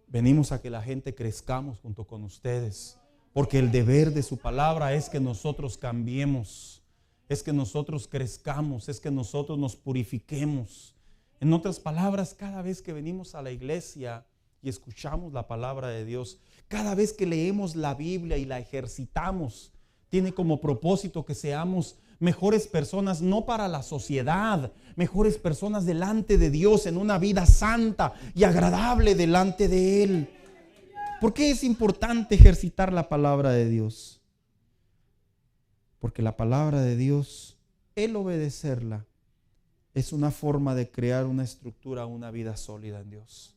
Venimos a que la gente crezcamos junto con ustedes, porque el deber de su palabra es que nosotros cambiemos, es que nosotros crezcamos, es que nosotros nos purifiquemos. En otras palabras, cada vez que venimos a la iglesia y escuchamos la palabra de Dios, cada vez que leemos la Biblia y la ejercitamos, tiene como propósito que seamos mejores personas, no para la sociedad, mejores personas delante de Dios en una vida santa y agradable delante de Él. ¿Por qué es importante ejercitar la palabra de Dios? Porque la palabra de Dios, el obedecerla, es una forma de crear una estructura, una vida sólida en Dios.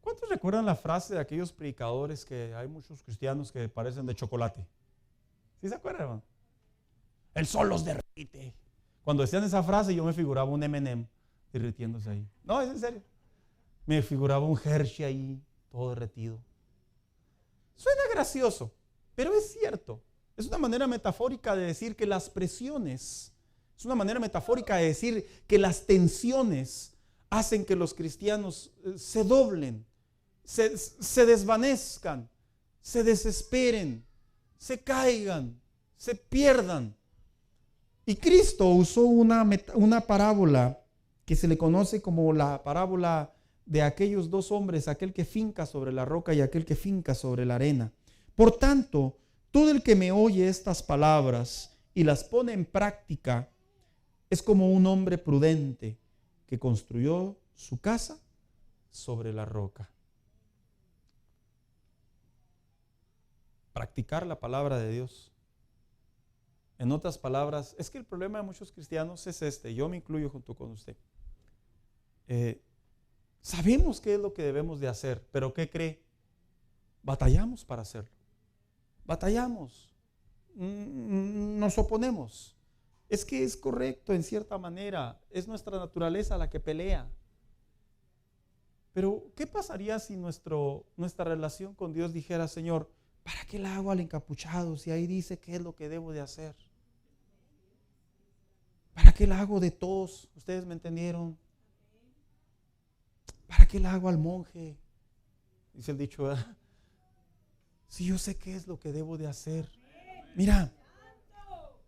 ¿Cuántos recuerdan la frase de aquellos predicadores que hay muchos cristianos que parecen de chocolate? ¿Sí se acuerdan, hermano? El sol los derrite. Cuando decían esa frase yo me figuraba un M&M derritiéndose ahí. No, es en serio. Me figuraba un Hershey ahí, todo derretido. Suena gracioso, pero es cierto. Es una manera metafórica de decir que las presiones, es una manera metafórica de decir que las tensiones hacen que los cristianos se doblen, se desvanezcan, se desesperen, se caigan, se pierdan. Y Cristo usó una parábola que se le conoce como la parábola de aquellos dos hombres, aquel que finca sobre la roca y aquel que finca sobre la arena. Por tanto, todo el que me oye estas palabras y las pone en práctica es como un hombre prudente que construyó su casa sobre la roca. Practicar la palabra de Dios. En otras palabras, es que el problema de muchos cristianos es este, yo me incluyo junto con usted. Sabemos qué es lo que debemos de hacer, pero ¿qué cree? Batallamos para hacerlo. Batallamos. Nos oponemos. Es que es correcto en cierta manera, es nuestra naturaleza la que pelea. Pero ¿qué pasaría si nuestra relación con Dios dijera, Señor, ¿para qué la hago al encapuchado si ahí dice qué es lo que debo de hacer? ¿Para qué la hago de todos? ¿Ustedes me entendieron? ¿Para qué la hago al monje? Dice el dicho, ¿verdad? Si yo sé qué es lo que debo de hacer. Mira,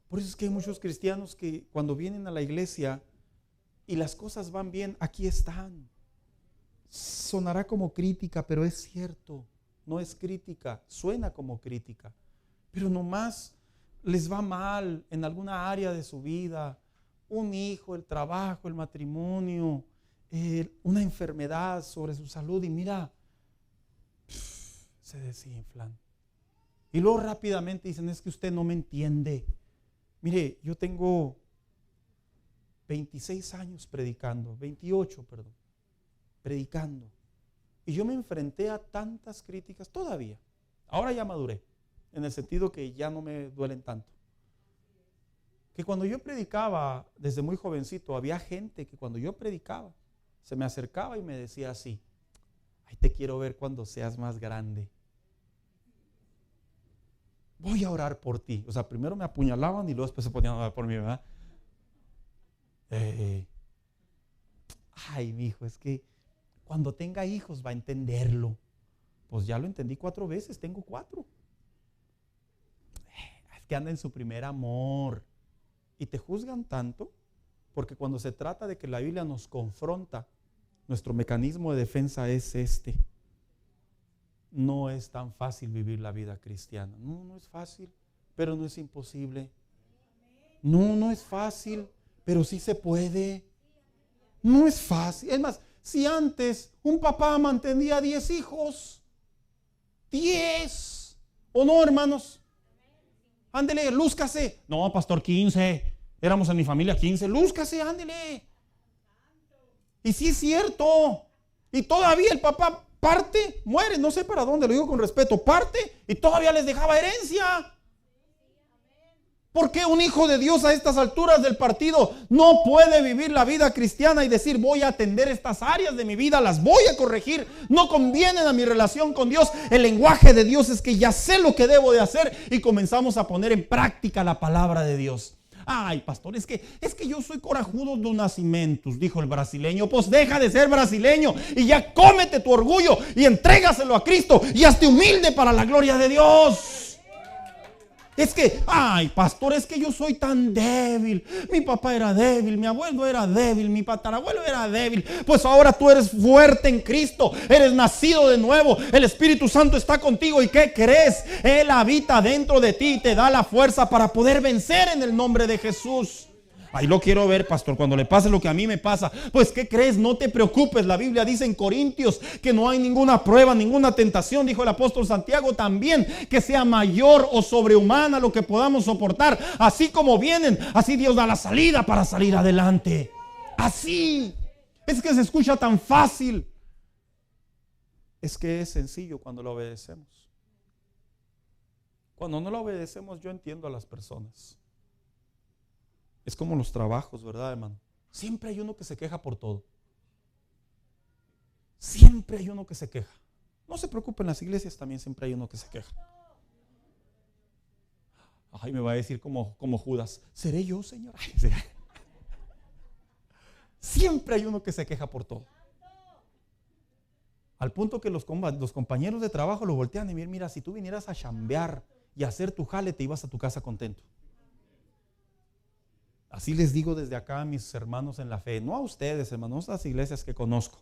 por eso es que hay muchos cristianos que cuando vienen a la iglesia y las cosas van bien, aquí están. Sonará como crítica, pero es cierto. No es crítica, suena como crítica. Pero nomás les va mal en alguna área de su vida. Un hijo, el trabajo, el matrimonio, una enfermedad sobre su salud y mira, se desinflan. Y luego rápidamente dicen, es que usted no me entiende. Mire, yo tengo 26 años predicando, 28, perdón, predicando. Y yo me enfrenté a tantas críticas todavía. Ahora ya maduré, en el sentido que ya no me duelen tanto. Que cuando yo predicaba, desde muy jovencito, había gente que cuando yo predicaba, se me acercaba y me decía así: ay, te quiero ver cuando seas más grande. Voy a orar por ti. O sea, primero me apuñalaban y luego después se ponían a orar por mí, ¿verdad? Ay, mi hijo, es que cuando tenga hijos va a entenderlo. Pues ya lo entendí 4 veces, tengo 4. Es que anda en su primer amor. Y te juzgan tanto porque cuando se trata de que la Biblia nos confronta, nuestro mecanismo de defensa es este. No es tan fácil vivir la vida cristiana. No, no es fácil, pero no es imposible. No, no es fácil, pero sí se puede. No es fácil. Es más, si antes un papá mantenía 10 hijos, 10, ¿o no, hermanos? Ándele, lúzcase. No, pastor, 15. Éramos en mi familia 15. Lúzcase, ándele. Y sí es cierto. Y todavía el papá parte, muere, no sé para dónde, lo digo con respeto, parte y todavía les dejaba herencia. ¿Por qué un hijo de Dios a estas alturas del partido no puede vivir la vida cristiana y decir: voy a atender estas áreas de mi vida, las voy a corregir, no convienen a mi relación con Dios? El lenguaje de Dios es que ya sé lo que debo de hacer y comenzamos a poner en práctica la palabra de Dios. Ay, pastor, es que yo soy corajudo de nacimiento, dijo el brasileño. Pues deja de ser brasileño y ya cómete tu orgullo y entrégaselo a Cristo y hazte humilde para la gloria de Dios. Es que, ay, pastor, es que yo soy tan débil. Mi papá era débil, mi abuelo era débil, mi tatarabuelo era débil. Pues ahora tú eres fuerte en Cristo, eres nacido de nuevo, el Espíritu Santo está contigo. ¿Y qué crees? Él habita dentro de ti y te da la fuerza para poder vencer en el nombre de Jesús. Ahí lo quiero ver, pastor, cuando le pase lo que a mí me pasa. Pues ¿qué crees? No te preocupes. La Biblia dice en Corintios que no hay ninguna prueba, ninguna tentación, dijo el apóstol Santiago también, que sea mayor o sobrehumana lo que podamos soportar. Así como vienen, así Dios da la salida para salir adelante. Así. Es que se escucha tan fácil. Es que es sencillo cuando lo obedecemos. Cuando no lo obedecemos, yo entiendo a las personas. Es como los trabajos, ¿verdad, hermano? Siempre hay uno que se queja por todo. Siempre hay uno que se queja. No se preocupen, en las iglesias también siempre hay uno que se queja. Ay, me va a decir como Judas: ¿seré yo, Señor? Ay, sí. Siempre hay uno que se queja por todo. Al punto que los compañeros de trabajo lo voltean y miran: mira, si tú vinieras a chambear y a hacer tu jale, te ibas a tu casa contento. Así les digo desde acá a mis hermanos en la fe, no a ustedes, hermanos, a las iglesias que conozco.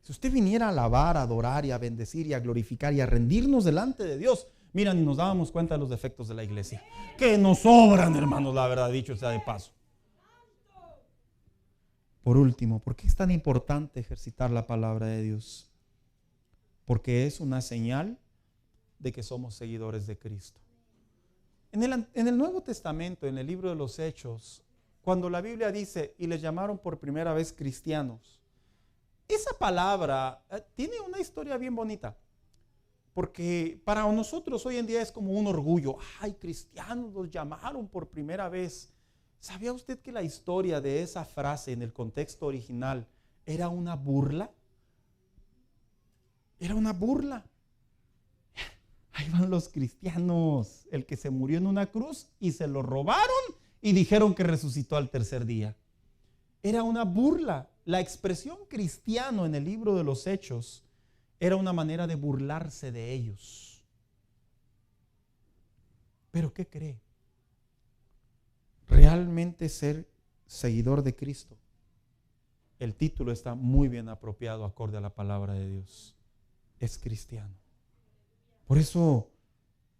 Si usted viniera a alabar, a adorar y a bendecir y a glorificar y a rendirnos delante de Dios, mira, ni nos dábamos cuenta de los defectos de la iglesia. Que nos sobran, hermanos, la verdad, dicho sea de paso. Por último, ¿por qué es tan importante ejercitar la palabra de Dios? Porque es una señal de que somos seguidores de Cristo. En el Nuevo Testamento, en el libro de los Hechos, cuando la Biblia dice: y les llamaron por primera vez cristianos, esa palabra tiene una historia bien bonita, porque para nosotros hoy en día es como un orgullo. Ay, cristianos, los llamaron por primera vez. ¿Sabía usted que la historia de esa frase en el contexto original era una burla? Era una burla. Ahí van los cristianos, el que se murió en una cruz y se lo robaron y dijeron que resucitó al tercer día. Era una burla. La expresión cristiano en el libro de los Hechos era una manera de burlarse de ellos. ¿Pero qué cree? Realmente ser seguidor de Cristo. El título está muy bien apropiado acorde a la palabra de Dios. Es cristiano. Por eso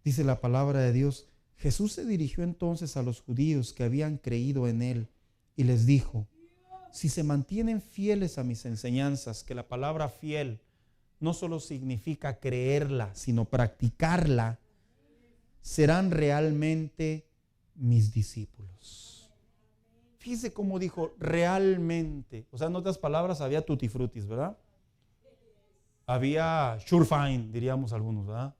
dice la palabra de Dios: Jesús se dirigió entonces a los judíos que habían creído en él y les dijo: si se mantienen fieles a mis enseñanzas, que la palabra fiel no solo significa creerla, sino practicarla, serán realmente mis discípulos. Fíjese cómo dijo realmente. O sea, en otras palabras, había tutti frutis, ¿verdad? Había sure fine, diríamos algunos, ¿verdad?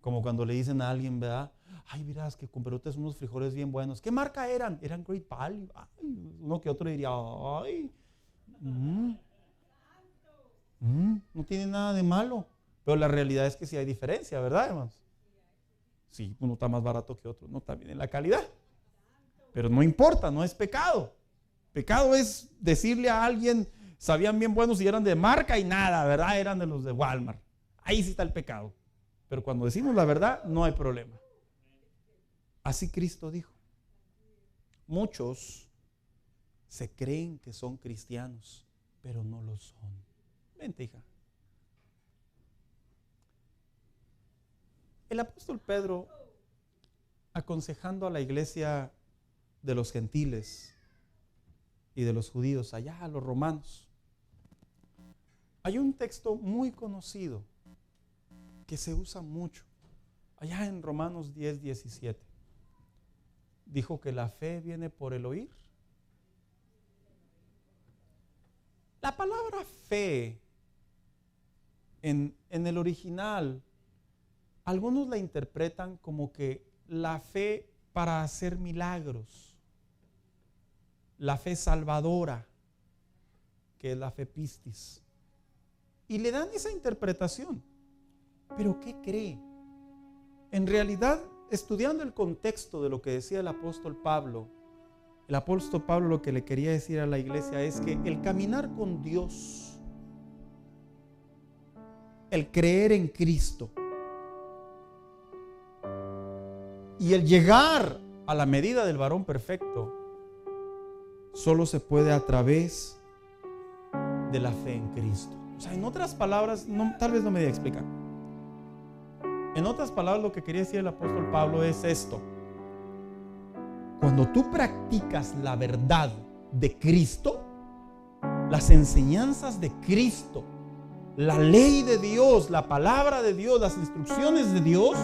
Como cuando le dicen a alguien, ¿verdad? Ay, miras que compré unos frijoles bien buenos. ¿Qué marca eran? Eran Great Value. Ay, uno que otro diría, ay. no tiene nada de malo. Pero la realidad es que sí hay diferencia, ¿verdad, hermanos? Sí, uno está más barato que otro, no está bien en la calidad. Pero no importa, no es pecado. Pecado es decirle a alguien, sabían bien buenos y eran de marca y nada, ¿verdad? Eran de los de Walmart. Ahí sí está el pecado. Pero cuando decimos la verdad, no hay problema. Así Cristo dijo. Muchos se creen que son cristianos, pero no lo son. Vente, hija. El apóstol Pedro, aconsejando a la iglesia de los gentiles y de los judíos, allá a los romanos, hay un texto muy conocido que se usa mucho, allá en Romanos 10:17. Dijo que la fe viene por el oír. La palabra fe en el original, algunos la interpretan como que la fe para hacer milagros, la fe salvadora, que es la fe pistis, y le dan esa interpretación. Pero ¿qué cree? En realidad, estudiando el contexto de lo que decía el apóstol Pablo lo que le quería decir a la iglesia es que el caminar con Dios, el creer en Cristo y el llegar a la medida del varón perfecto, solo se puede a través de la fe en Cristo. O sea, en otras palabras, tal vez no me voy a explicar. En otras palabras, lo que quería decir el apóstol Pablo es esto. Cuando tú practicas la verdad de Cristo, las enseñanzas de Cristo, la ley de Dios, la palabra de Dios, las instrucciones de Dios,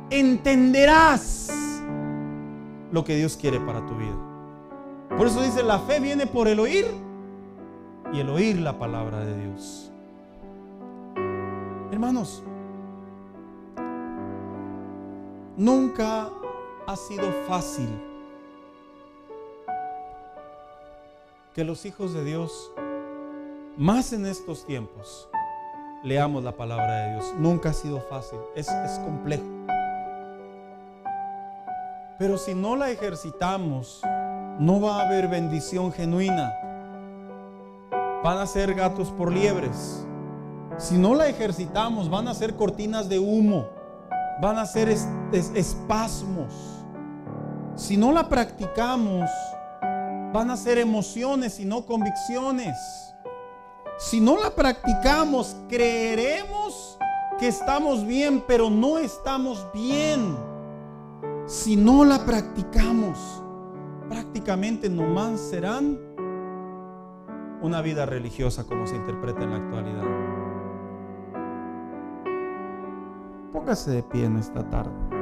entenderás lo que Dios quiere para tu vida. Por eso dice, la fe viene por el oír y el oír la palabra de Dios. Hermanos, nunca ha sido fácil que los hijos de Dios, más en estos tiempos, leamos la palabra de Dios. Nunca ha sido fácil, es complejo. Pero si no la ejercitamos, no va a haber bendición genuina. Van a ser gatos por liebres. Si no la ejercitamos, van a ser cortinas de humo, van a ser espasmos. Si no la practicamos, van a ser emociones y no convicciones. Si no la practicamos, creeremos que estamos bien, pero no estamos bien. Si no la practicamos, prácticamente nomás serán una vida religiosa como se interpreta en la actualidad. Póngase de pie en esta tarde.